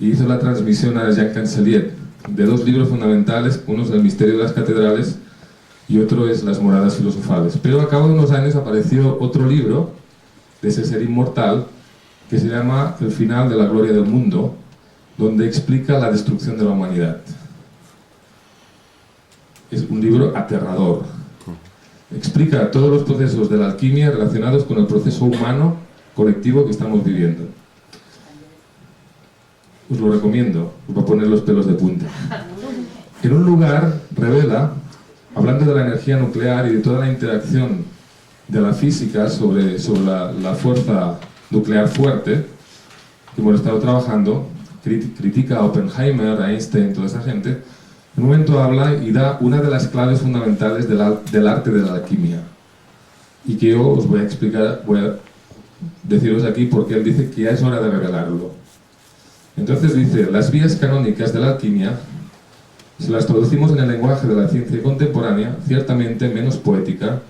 S1: y hizo la transmisión a Jean Cancelier de dos libros fundamentales, uno es El misterio de las catedrales y otro es Las moradas filosofales. Pero a cabo de unos años apareció otro libro de ese ser inmortal que se llama El final de la gloria del mundo, donde explica la destrucción de la humanidad. Es un libro aterrador. Explica todos los procesos de la alquimia relacionados con el proceso humano colectivo que estamos viviendo. Os lo recomiendo, os va a poner los pelos de punta. En un lugar revela, hablando de la energía nuclear y de toda la interacción de la física sobre la fuerza nuclear fuerte, que hemos estado trabajando, critica a Oppenheimer, a Einstein, toda esa gente. En un momento habla y da una de las claves fundamentales del arte de la alquimia, y que yo os voy a explicar, voy a deciros aquí porque él dice que ya es hora de revelarlo. Entonces dice, las vías canónicas de la alquimia, si las traducimos en el lenguaje de la ciencia contemporánea, ciertamente menos poética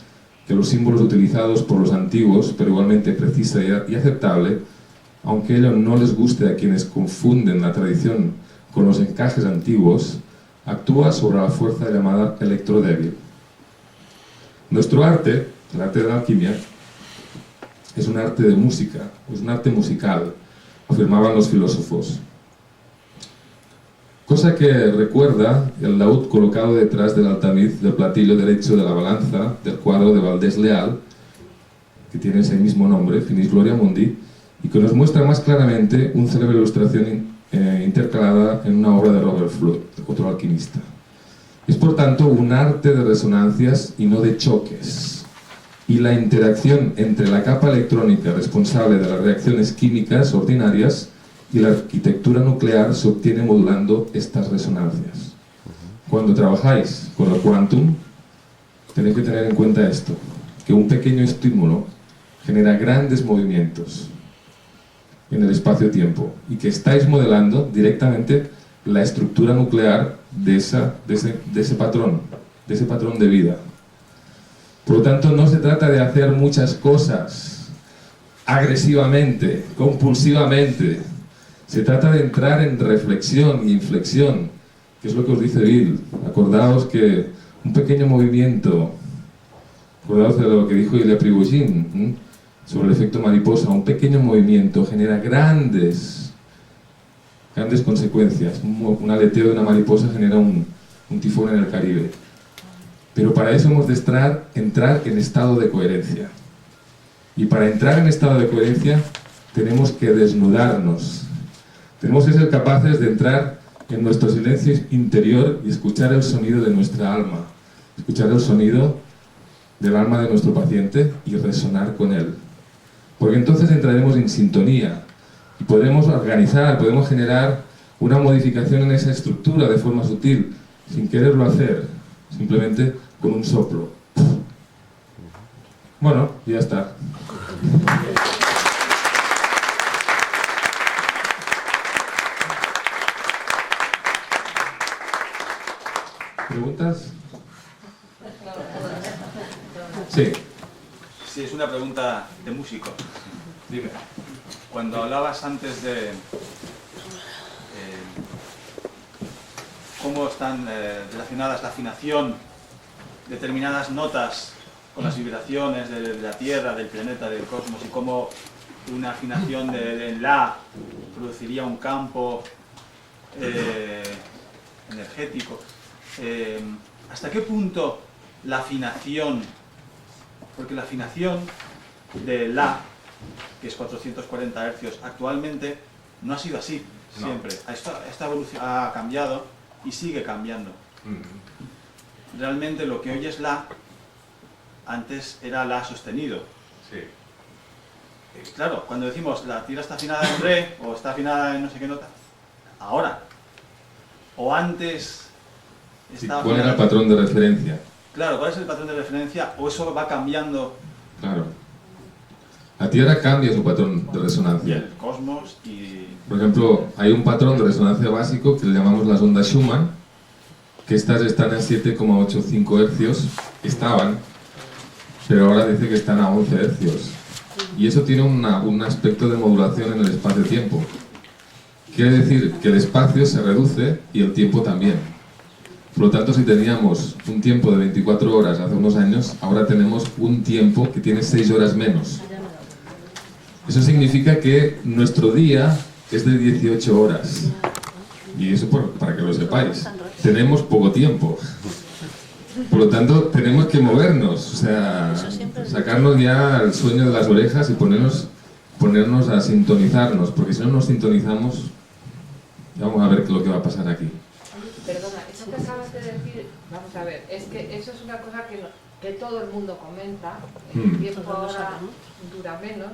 S1: que los símbolos utilizados por los antiguos, pero igualmente precisa y aceptable, aunque ello no les guste a quienes confunden la tradición con los encajes antiguos, actúa sobre la fuerza llamada electrodébil. Nuestro arte, el arte de la alquimia, es un arte de música, es un arte musical, afirmaban los filósofos. Cosa que recuerda el laúd colocado detrás del altamiz del platillo derecho de la balanza del cuadro de Valdés Leal, que tiene ese mismo nombre, Finis Gloria Mundi, y que nos muestra más claramente una célebre ilustración intercalada en una obra de Robert Fludd, otro alquimista. Es por tanto un arte de resonancias y no de choques, y la interacción entre la capa electrónica responsable de las reacciones químicas ordinarias y la arquitectura nuclear se obtiene modulando estas resonancias. Cuando trabajáis con el quantum, tenéis que tener en cuenta esto, que un pequeño estímulo genera grandes movimientos en el espacio-tiempo y que estáis modelando directamente la estructura nuclear de ese patrón de vida. Por lo tanto, no se trata de hacer muchas cosas agresivamente, compulsivamente. Se trata de entrar en reflexión y inflexión, que es lo que os dice Bill. Acordaos que un pequeño movimiento, acordaos de lo que dijo Ilya Prigozhin, sobre el efecto mariposa, un pequeño movimiento genera grandes consecuencias. Un aleteo de una mariposa genera un tifón en el Caribe. Pero para eso hemos de entrar en estado de coherencia. Y para entrar en estado de coherencia tenemos que desnudarnos. Tenemos que ser capaces de entrar en nuestro silencio interior y escuchar el sonido de nuestra alma. Escuchar el sonido del alma de nuestro paciente y resonar con él. Porque entonces entraremos en sintonía y podremos organizar, podemos generar una modificación en esa estructura de forma sutil, sin quererlo hacer, simplemente con un soplo. Bueno, ya está. ¿Preguntas? Sí.
S5: Sí, es una pregunta de músico.
S1: Dime.
S5: Cuando hablabas antes de cómo están relacionadas la afinación, determinadas notas con las vibraciones de la Tierra, del planeta, del cosmos, y cómo una afinación de La produciría un campo energético. ¿Hasta qué punto la afinación, porque la afinación de La, que es 440 Hz, actualmente no ha sido así siempre? Esta evolución ha cambiado y sigue cambiando. Realmente lo que hoy es La, antes era La sostenido.
S1: Sí.
S5: Claro, cuando decimos la tira está afinada en Re o está afinada en no sé qué nota, ahora o antes estaba
S1: ¿Cuál era el
S5: afinada?
S1: patrón de referencia?
S5: Claro, ¿cuál es el patrón de referencia? ¿O eso va cambiando?
S1: Claro. La Tierra cambia su patrón de
S5: Y
S1: resonancia.
S5: el cosmos y...
S1: Por ejemplo, hay un patrón de resonancia básico que le llamamos las ondas Schumann, que estas están a 7,85 hercios, estaban, pero ahora dice que están a 11 hercios. Y eso tiene un aspecto de modulación en el espacio-tiempo. Quiere decir que el espacio se reduce y el tiempo también. Por lo tanto, si teníamos un tiempo de 24 horas hace unos años, ahora tenemos un tiempo que tiene 6 horas menos. Eso significa que nuestro día es de 18 horas. Y eso para que lo sepáis. Tenemos poco tiempo. Por lo tanto, tenemos que movernos, o sea, sacarnos ya el sueño de las orejas y ponernos a sintonizarnos, porque si no nos sintonizamos, vamos a ver qué es lo que va a pasar aquí.
S6: Perdona, eso que acabas de decir, vamos a ver, es que eso es una cosa que todo el mundo comenta, el tiempo ahora dura menos,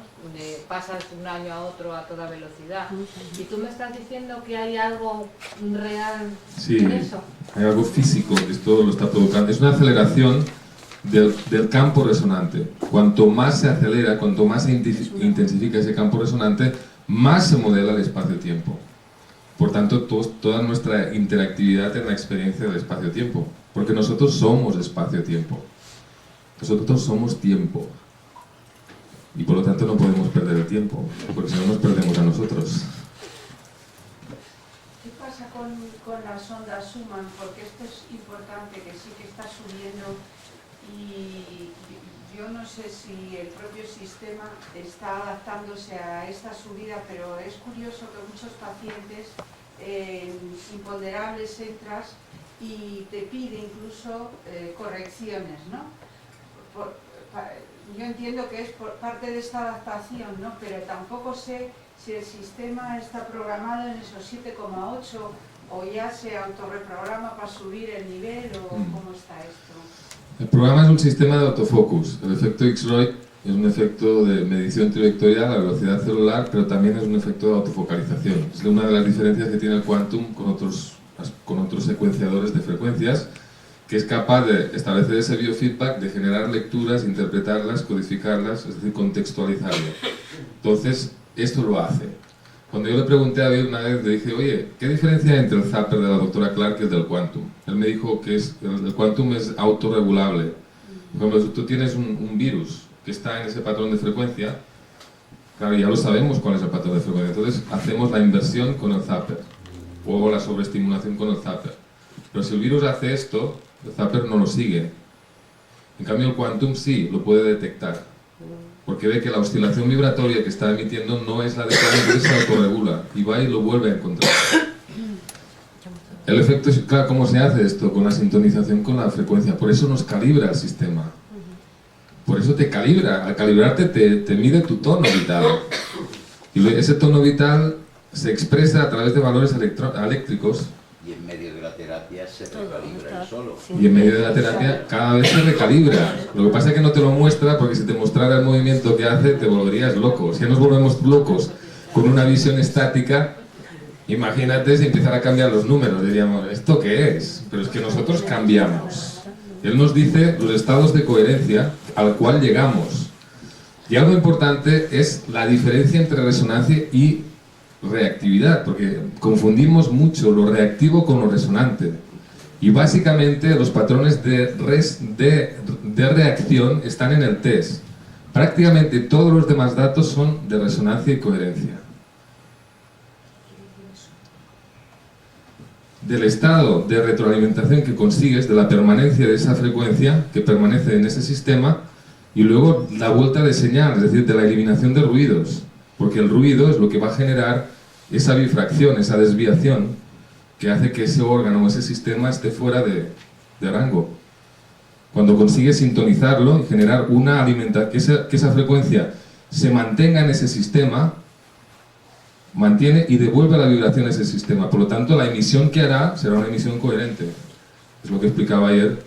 S6: pasas de un año a otro a toda velocidad, y tú me estás diciendo que hay algo real en eso.
S1: Sí, hay algo físico que esto lo está provocando, es una aceleración del campo resonante. Cuanto más se acelera, cuanto más se intensifica ese campo resonante, más se modela el espacio-tiempo. Por tanto, toda nuestra interactividad en la experiencia del espacio-tiempo, porque nosotros somos espacio-tiempo. Nosotros somos tiempo. Y por lo tanto no podemos perder el tiempo, porque si no nos perdemos a nosotros.
S7: ¿Qué pasa con las ondas Schumann? Porque esto es importante, que sí que está subiendo y yo no sé si el propio sistema está adaptándose a esta subida, pero es curioso que muchos pacientes imponderables entras y te pide incluso correcciones, ¿no? Yo entiendo que es por parte de esta adaptación, ¿no? Pero tampoco sé si el sistema está programado en esos 7,8 o ya se autorreprograma para subir el nivel o cómo está esto.
S1: El programa es un sistema de autofocus. El efecto X-Roy es un efecto de medición trivectorial a velocidad celular, pero también es un efecto de autofocalización. Es una de las diferencias que tiene el Quantum con otros secuenciadores de frecuencias, que es capaz de establecer ese biofeedback, de generar lecturas, interpretarlas, codificarlas, es decir, contextualizarlo. Entonces, esto lo hace. Cuando yo le pregunté a David una vez, le dije, oye, ¿qué diferencia hay entre el zapper de la doctora Clark y el del Quantum? Él me dijo que el Quantum es autorregulable. Por ejemplo, si tú tienes un virus que está en ese patrón de frecuencia, claro, ya lo sabemos cuál es el patrón de frecuencia, entonces hacemos la inversión con el zapper, o la sobreestimulación con el zapper. Pero si el virus hace esto, el zapper no lo sigue. En cambio, el Quantum sí lo puede detectar, porque ve que la oscilación vibratoria que está emitiendo no es la adecuada, entonces se autorregula y va y lo vuelve a encontrar. El efecto es, claro, ¿cómo se hace esto? Con la sintonización con la frecuencia. Por eso nos calibra el sistema. Por eso te calibra. Al calibrarte te mide tu tono vital. Y ese tono vital se expresa a través de valores eléctricos.
S4: Y en medio de la terapia se recalibra el solo.
S1: Y en medio de la terapia cada vez se recalibra. Lo que pasa es que no te lo muestra, porque si te mostrara el movimiento que hace te volverías loco. Si nos volvemos locos con una visión estática, imagínate si empezara a cambiar los números, diríamos, ¿esto qué es? Pero es que nosotros cambiamos. Él nos dice los estados de coherencia al cual llegamos. Y algo importante es la diferencia entre resonancia y reactividad, porque confundimos mucho lo reactivo con lo resonante. Y básicamente los patrones de reacción están en el test. Prácticamente todos los demás datos son de resonancia y coherencia. Del estado de retroalimentación que consigues, de la permanencia de esa frecuencia que permanece en ese sistema, y luego la vuelta de señal, es decir, de la eliminación de ruidos, porque el ruido es lo que va a generar esa bifracción, esa desviación, que hace que ese órgano o ese sistema esté fuera de rango. Cuando consigues sintonizarlo y generar una alimentación, que esa frecuencia se mantenga en ese sistema, mantiene y devuelve la vibración a ese sistema. Por lo tanto, la emisión que hará será una emisión coherente. Es lo que explicaba ayer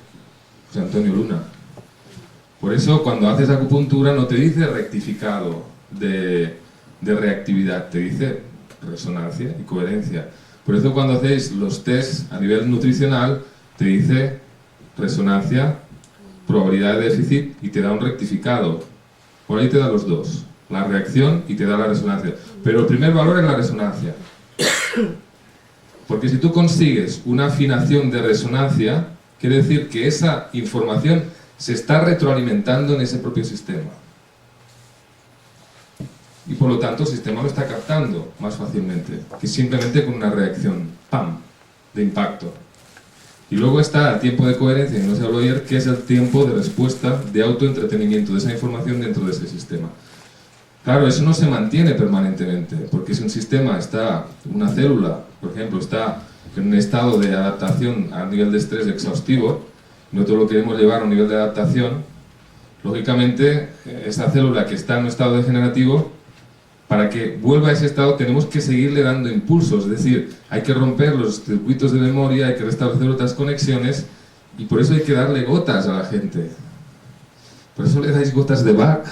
S1: José Antonio Luna. Por eso, cuando haces acupuntura no te dice rectificado de reactividad, te dice resonancia y coherencia. Por eso cuando hacéis los tests a nivel nutricional, te dice resonancia, probabilidad de déficit y te da un rectificado. Por ahí te da los dos, la reacción y te da la resonancia. Pero el primer valor es la resonancia. Porque si tú consigues una afinación de resonancia, quiere decir que esa información se está retroalimentando en ese propio sistema. Y por lo tanto el sistema lo está captando más fácilmente que simplemente con una reacción ¡pam! De impacto. Y luego está el tiempo de coherencia, que no se habló ayer, que es el tiempo de respuesta, de autoentretenimiento de esa información dentro de ese sistema. Claro, eso no se mantiene permanentemente, porque si un sistema está, una célula, por ejemplo, está en un estado de adaptación a nivel de estrés exhaustivo, nosotros lo queremos llevar a un nivel de adaptación, lógicamente esa célula que está en un estado degenerativo, para que vuelva a ese estado tenemos que seguirle dando impulsos, es decir, hay que romper los circuitos de memoria, hay que restablecer otras conexiones, y por eso hay que darle gotas a la gente. Por eso le dais gotas de Bach.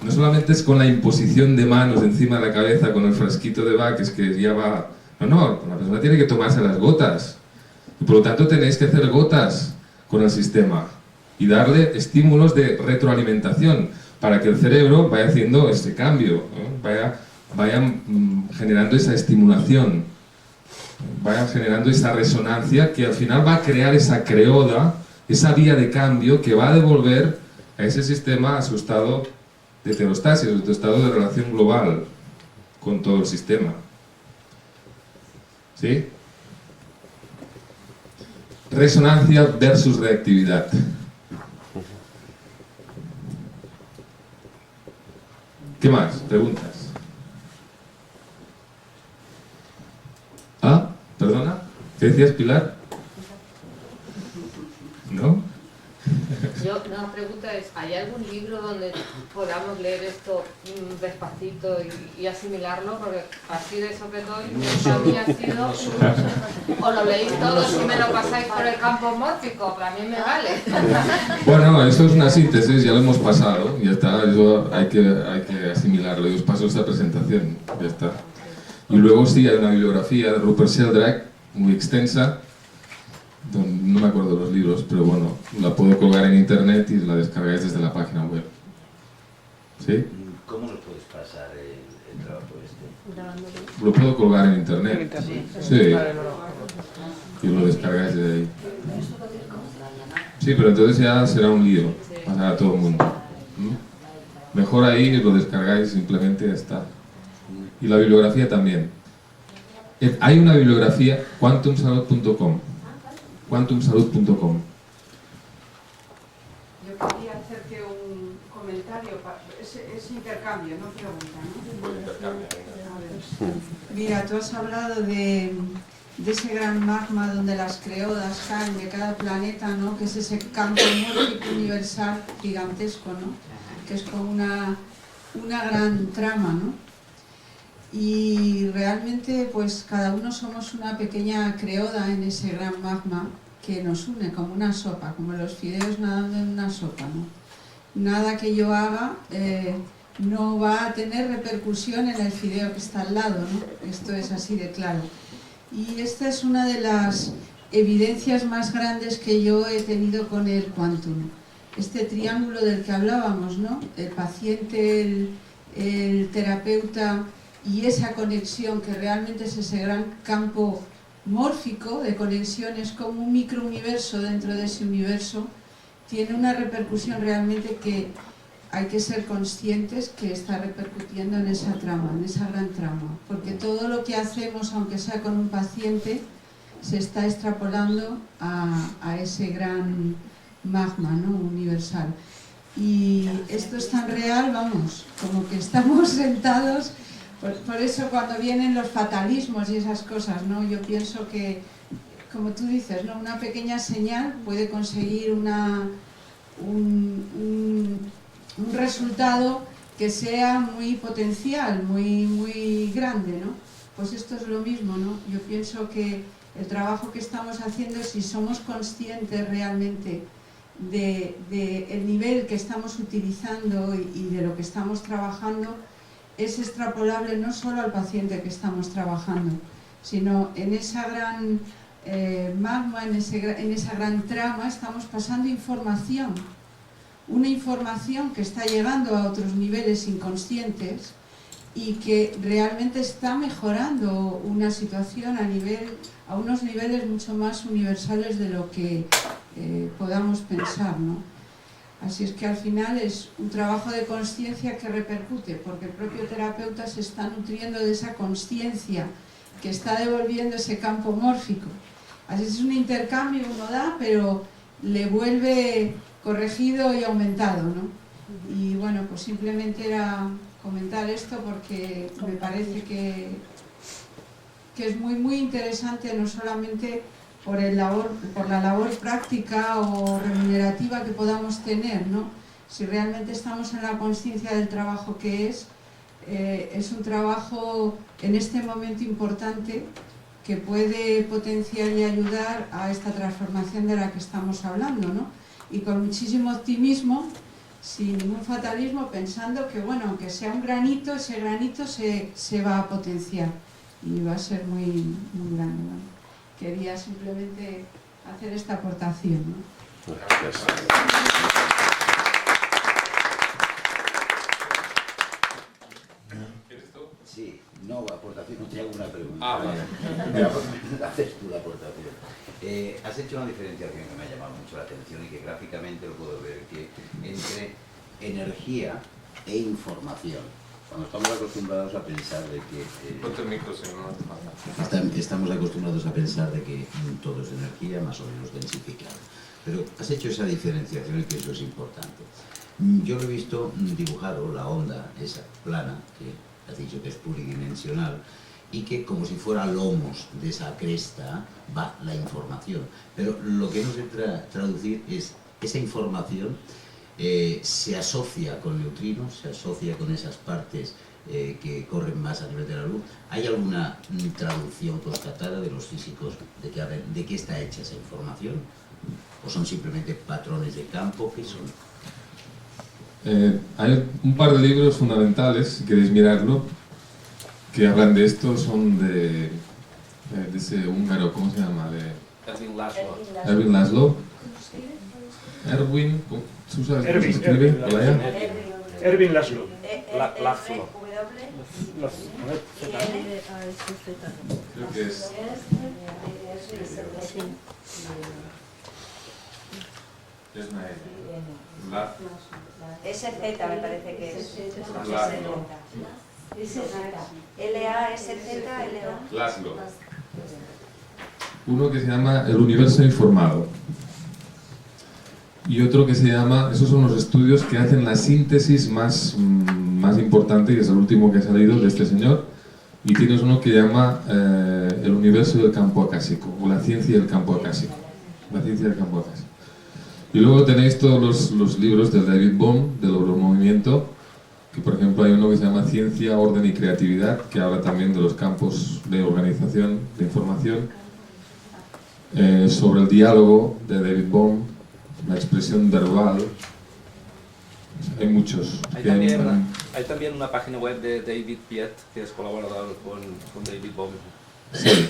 S1: No solamente es con la imposición de manos encima de la cabeza, con el frasquito de Bach, es que ya va... No, la persona tiene que tomarse las gotas. Y por lo tanto tenéis que hacer gotas con el sistema y darle estímulos de retroalimentación para que el cerebro vaya haciendo ese cambio, vaya generando esa estimulación, vaya generando esa resonancia que al final va a crear esa creoda, esa vía de cambio que va a devolver a ese sistema a su estado de heterostasis, a su estado de relación global con todo el sistema. ¿Sí? Resonancia versus reactividad. ¿Qué más? ¿Preguntas? ¿Ah? ¿Perdona? ¿Qué decías, Pilar? ¿No?
S6: La pregunta es, ¿hay algún libro donde podamos leer esto despacito y asimilarlo? Porque así de sopetón había sido... O lo leéis todos y me lo pasáis por el campo mórfico, para mí me vale.
S1: Bueno, esto es una síntesis, ya lo hemos pasado, ya está, eso hay que asimilarlo, y os paso esta presentación, ya está. Y luego sí, hay una bibliografía de Rupert Sheldrake, muy extensa, no me acuerdo los libros, pero bueno, la puedo colgar en internet y la descargáis desde la página web. ¿Sí?
S4: ¿Cómo nos puedes pasar el trabajo este?
S1: Lo puedo colgar en internet. Sí. Y lo descargáis de ahí. Sí, pero entonces ya será un lío para todo el mundo. Mejor ahí lo descargáis simplemente y ya está. Y la bibliografía también. Hay una bibliografía, quantumsalud.com. quantumsalud.com.
S7: Yo quería hacerte un comentario, es intercambio, no pregunta, ¿no? A ver. Mira, tú has hablado de ese gran magma donde las creodas caen de cada planeta, ¿no? Que es ese campo mórfico universal gigantesco, ¿no? Que es como una gran trama, ¿no? Y realmente pues cada uno somos una pequeña creoda en ese gran magma que nos une como una sopa, como los fideos nadando en una sopa, ¿no? Nada que yo haga no va a tener repercusión en el fideo que está al lado, ¿no? Esto es así de claro. Y esta es una de las evidencias más grandes que yo he tenido con el quantum. Este triángulo del que hablábamos, ¿no? El paciente, el terapeuta y esa conexión que realmente es ese gran campo mórfico de conexiones como un microuniverso dentro de ese universo, tiene una repercusión realmente que hay que ser conscientes que está repercutiendo en esa trama, en esa gran trama, porque todo lo que hacemos, aunque sea con un paciente, se está extrapolando a ese gran magma, ¿no? Universal. Y esto es tan real, vamos, como que estamos sentados. Por eso cuando vienen los fatalismos y esas cosas, ¿no? Yo pienso que, como tú dices, ¿no? Una pequeña señal puede conseguir un resultado que sea muy potencial, muy grande, ¿no? Pues esto es lo mismo, ¿no? Yo pienso que el trabajo que estamos haciendo, si somos conscientes realmente del nivel que estamos utilizando y de lo que estamos trabajando, es extrapolable no solo al paciente que estamos trabajando, sino en esa gran magma, en esa gran trama, estamos pasando información, una información que está llegando a otros niveles inconscientes y que realmente está mejorando una situación a unos niveles mucho más universales de lo que podamos pensar, ¿no? Así es que al final es un trabajo de conciencia que repercute, porque el propio terapeuta se está nutriendo de esa conciencia que está devolviendo ese campo mórfico. Así es un intercambio, uno da, pero le vuelve corregido y aumentado, ¿no? Y bueno, pues simplemente era comentar esto porque me parece que es muy, muy interesante, no solamente por la labor práctica o remunerativa que podamos tener, ¿no? Si realmente estamos en la conciencia del trabajo que es un trabajo en este momento importante que puede potenciar y ayudar a esta transformación de la que estamos hablando, ¿no? Y con muchísimo optimismo, sin ningún fatalismo, pensando que, bueno, aunque sea un granito, ese granito se va a potenciar y va a ser muy, muy grande, ¿no? Quería simplemente hacer esta aportación, ¿no?
S2: Gracias.
S4: Sí, no, aportación, no te hago una pregunta.
S1: Vale.
S4: Haces tú la aportación. Has hecho una diferenciación que me ha llamado mucho la atención y que gráficamente lo puedo ver, que entre energía e información. Cuando estamos acostumbrados a pensar de que...
S1: Ponte el micro, si no hace falta.
S4: Estamos acostumbrados a pensar de que todo es energía más o menos densificada. Pero has hecho esa diferenciación y que eso es importante. Yo lo he visto dibujado, la onda esa plana, que has dicho que es pluridimensional, y que como si fuera lomos de esa cresta va la información. Pero lo que no sé traducir es esa información se asocia con neutrinos, se asocia con esas partes que corren más a nivel de la luz. ¿Hay alguna traducción constatada de los físicos de qué está hecha esa información? ¿O son simplemente patrones de campo? ¿Qué son?
S1: Hay un par de libros fundamentales, si queréis mirarlo, que hablan de esto. Son de ese húngaro, ¿cómo se llama?
S8: Erwin Laszlo.
S1: Erwin Laszlo. Erwin, ¿tú sabes cómo se escribe?
S8: Erwin Laszlo. Laszlo.
S1: Creo que es. Es una L.
S9: SZ me parece que es.
S1: Laszlo.
S9: L-A-S-Z-L-O.
S1: Laszlo. Uno que se llama El universo informado. Y otro que se llama, esos son los estudios que hacen la síntesis más importante, y es el último que ha salido de este señor. Y tienes uno que llama El universo del campo acásico, o la ciencia del campo acásico. La ciencia del campo acásico. Y luego tenéis todos los libros de David Bohm, del neuromovimiento, que por ejemplo hay uno que se llama Ciencia, Orden y Creatividad, que habla también de los campos de organización, de información, sobre el diálogo de David Bohm, la expresión verbal. Hay muchos.
S8: Hay también una página web de David Piet, que es colaborador con David Bohm.
S1: Sí.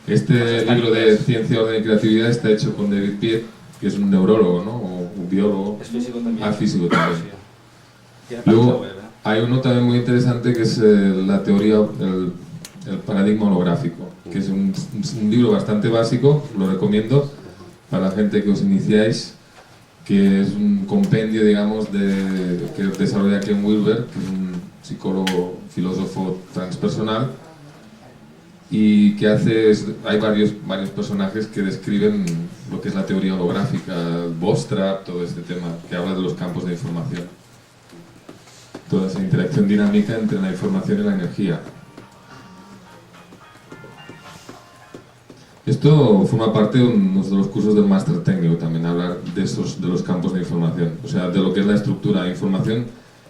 S1: Este libro de Ciencia, Orden y Creatividad está hecho con David Piet, que es un neurólogo, ¿no? O un biólogo.
S8: Es físico también.
S1: Ah, físico también.
S8: Sí.
S1: Luego hay uno también muy interesante que es la teoría, el paradigma holográfico, que es un libro bastante básico, lo recomiendo para la gente que os iniciáis, que es un compendio, digamos, que desarrolla Ken Wilber, que es un psicólogo, filósofo transpersonal, y que hay varios personajes que describen lo que es la teoría holográfica, Bostrap, todo este tema, que habla de los campos de información. Toda esa interacción dinámica entre la información y la energía. Esto forma parte de uno de los cursos del máster técnico también, hablar de los campos de información, o sea, de lo que es la estructura, información,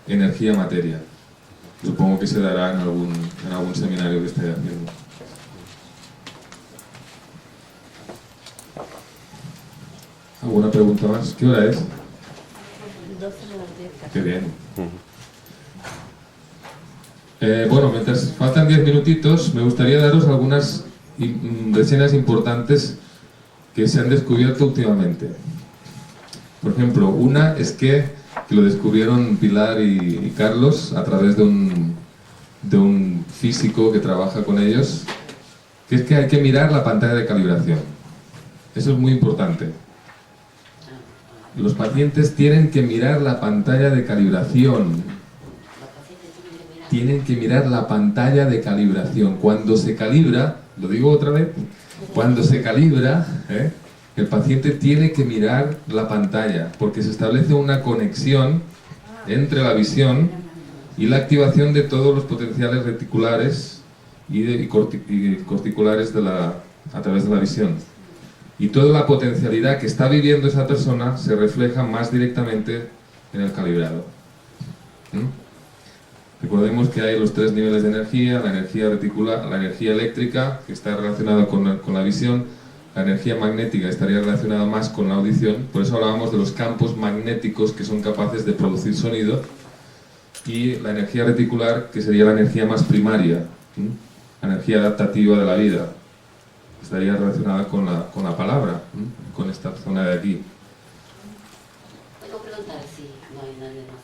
S1: energía, materia. Supongo que se dará en algún seminario que esté haciendo. ¿Alguna pregunta más? ¿Qué hora es?
S3: 12 menos 10.
S1: Qué bien. Bueno, mientras faltan 10 minutitos, me gustaría daros algunas reseñas importantes que se han descubierto últimamente. Por ejemplo, una es que lo descubrieron Pilar y Carlos a través de un de un físico que trabaja con ellos, que es que hay que mirar la pantalla de calibración. Eso es muy importante. Los pacientes tienen que mirar la pantalla de calibración. Tienen que mirar la pantalla de calibración. Cuando se calibra, lo digo otra vez, cuando se calibra, el paciente tiene que mirar la pantalla, porque se establece una conexión entre la visión y la activación de todos los potenciales reticulares y corticulares a través de la visión. Y toda la potencialidad que está viviendo esa persona se refleja más directamente en el calibrado. Recordemos que hay los 3 niveles de energía: la energía reticular, la energía eléctrica, que está relacionada con la visión, la energía magnética estaría relacionada más con la audición, por eso hablábamos de los campos magnéticos que son capaces de producir sonido, y la energía reticular, que sería la energía más primaria, la energía adaptativa de la vida, estaría relacionada con la palabra, con esta zona de aquí.
S10: Puedo preguntar si no hay nadie más.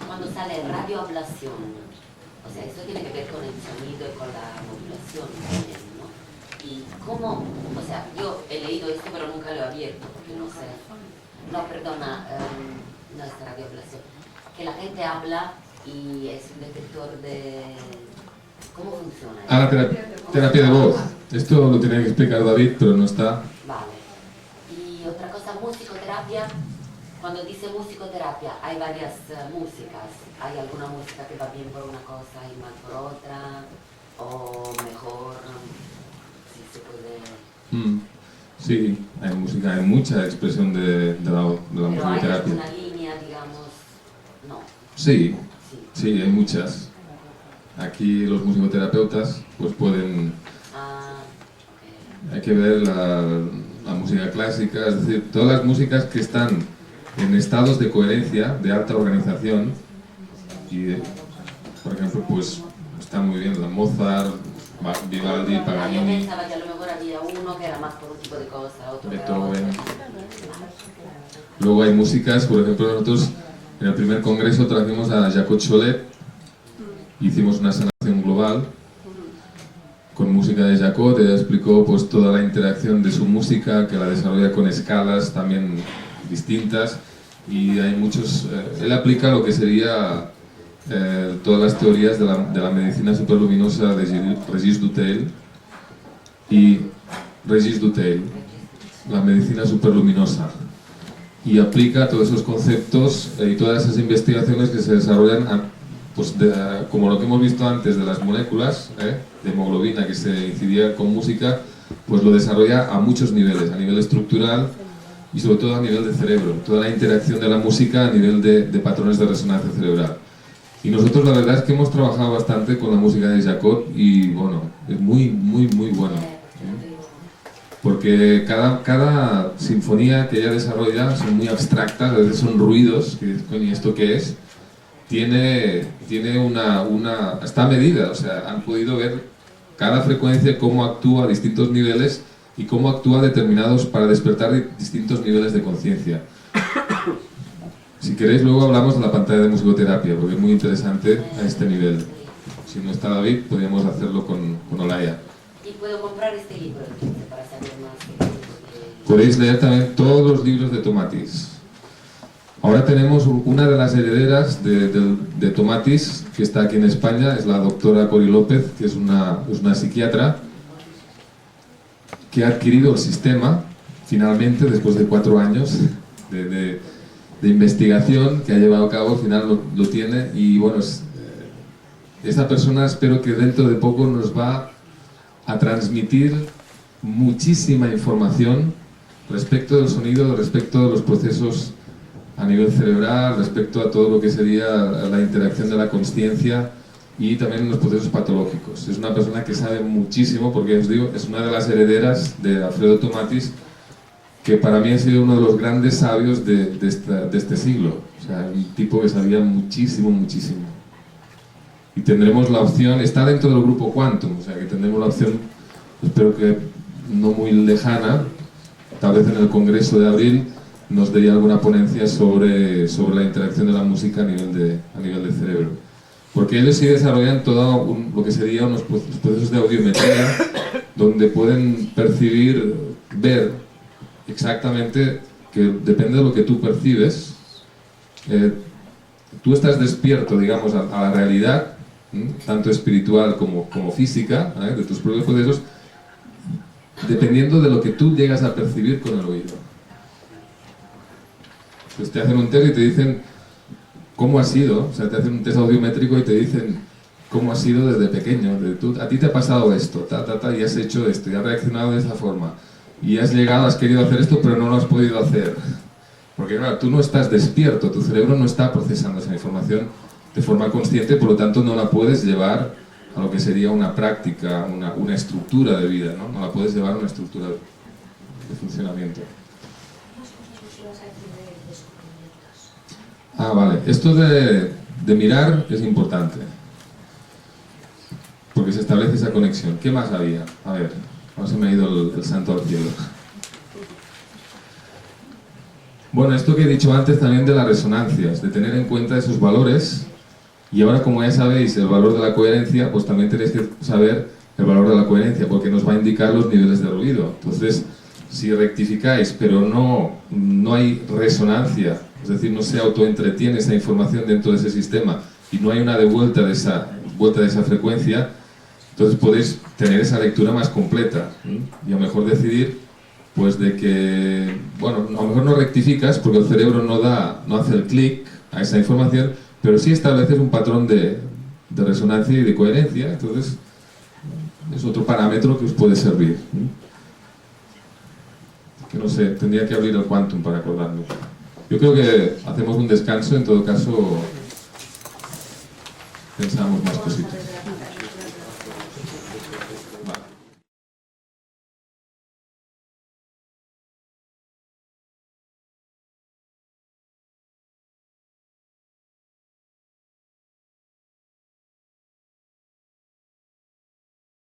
S10: Cuando sale radioablación, o sea, eso tiene que ver con el sonido y con la modulación también, ¿no? Y cómo, o sea, yo he leído esto pero nunca lo he abierto porque no sé. No, perdona, no es radioablación. Que la gente habla y es un detector de... ¿Cómo funciona?
S1: Ah, la terapia de voz. Esto lo tiene que explicar David, pero no está.
S10: Vale. Y otra cosa, musicoterapia. Cuando dice musicoterapia, hay varias músicas. ¿Hay alguna música que va bien por una cosa y mal por otra? ¿O mejor, si se puede...?
S1: Sí, hay música, hay mucha expresión de la musicoterapia.
S10: ¿Pero hay alguna línea, digamos? No.
S1: Sí, hay muchas. Aquí los musicoterapeutas pues pueden... Hay que ver la música clásica, es decir, todas las músicas que están en estados de coherencia, de alta organización, y por ejemplo, pues está muy bien la Mozart, Vivaldi, Paganini.
S10: Yo pensaba que a lo mejor había uno que era más por un tipo de cosa, otro
S1: Beethoven. Luego hay músicas, por ejemplo, nosotros en el primer congreso trajimos a Jacques Cholet, hicimos una sanación global con música de Jacques. Ella explicó pues toda la interacción de su música, que la desarrolla con escalas también distintas, y hay muchos... él aplica lo que sería todas las teorías de la medicina superluminosa de Régis Dutel, y Régis Dutel, la medicina superluminosa, y aplica todos esos conceptos y todas esas investigaciones que se desarrollan pues como lo que hemos visto antes de las moléculas de hemoglobina que se incidía con música, pues lo desarrolla a muchos niveles, a nivel estructural y sobre todo a nivel de cerebro, toda la interacción de la música a nivel de patrones de resonancia cerebral. Y nosotros la verdad es que hemos trabajado bastante con la música de Jacques y bueno, es muy bueno. Porque cada sinfonía que ella desarrolla son muy abstractas, a veces son ruidos, que coño, ¿esto qué es? Tiene está medida, o sea, han podido ver cada frecuencia cómo actúa a distintos niveles y cómo actúa para despertar distintos niveles de conciencia. Si queréis luego hablamos de la pantalla de musicoterapia, porque es muy interesante a este nivel. Si no está David, podríamos hacerlo con Olaya.
S10: ¿Y puedo comprar este libro para saber más?
S1: Podéis leer también todos los libros de Tomatis. Ahora tenemos una de las herederas de Tomatis, que está aquí en España, es la doctora Cori López, que es una psiquiatra que ha adquirido el sistema, finalmente, después de 4 años de investigación que ha llevado a cabo, al final lo tiene, y bueno, esa persona espero que dentro de poco nos va a transmitir muchísima información respecto del sonido, respecto de los procesos a nivel cerebral, respecto a todo lo que sería la interacción de la consciencia y también los procesos patológicos. Es una persona que sabe muchísimo, porque os digo, es una de las herederas de Alfredo Tomatis, que para mí ha sido uno de los grandes sabios de este siglo. O sea, un tipo que sabía muchísimo. Y tendremos la opción, está dentro del grupo Quantum, o sea que tendremos la opción, espero que no muy lejana, tal vez en el congreso de abril, nos daría alguna ponencia sobre la interacción de la música a nivel de cerebro. Porque ellos sí desarrollan todo lo que serían unos procesos de audiometría, donde pueden percibir, ver exactamente que depende de lo que tú percibes, tú estás despierto, digamos, a la realidad, tanto espiritual como física, de tus propios procesos, dependiendo de lo que tú llegas a percibir con el oído. Entonces te hacen un test y te dicen cómo ha sido, o sea, te hacen un test audiométrico y te dicen cómo ha sido desde pequeño. A ti te ha pasado esto, y has hecho esto, y has reaccionado de esa forma, y has llegado, has querido hacer esto, pero no lo has podido hacer. Porque claro, tú no estás despierto, tu cerebro no está procesando esa información de forma consciente, por lo tanto no la puedes llevar a lo que sería una práctica, una estructura de vida, ¿no? No la puedes llevar a una estructura de funcionamiento. Ah, vale. Esto de mirar es importante, porque se establece esa conexión. ¿Qué más había? A ver, ahora se me ha ido el santo al cielo. Bueno, esto que he dicho antes también de las resonancias, de tener en cuenta esos valores. Y ahora, como ya sabéis, el valor de la coherencia, pues también tenéis que saber el valor de la coherencia, porque nos va a indicar los niveles de ruido. Entonces, si rectificáis, pero no hay resonancia, es decir, no se autoentretiene esa información dentro de ese sistema, y no hay una devuelta de esa frecuencia, entonces podéis tener esa lectura más completa, y a lo mejor decidir, pues de que, bueno, a lo mejor no rectificas, porque el cerebro no hace el clic a esa información, pero sí estableces un patrón de resonancia y de coherencia, entonces es otro parámetro que os puede servir. Que no sé, tendría que abrir el Quantum para acordarme. Yo creo que hacemos un descanso, en todo caso pensamos más cositas.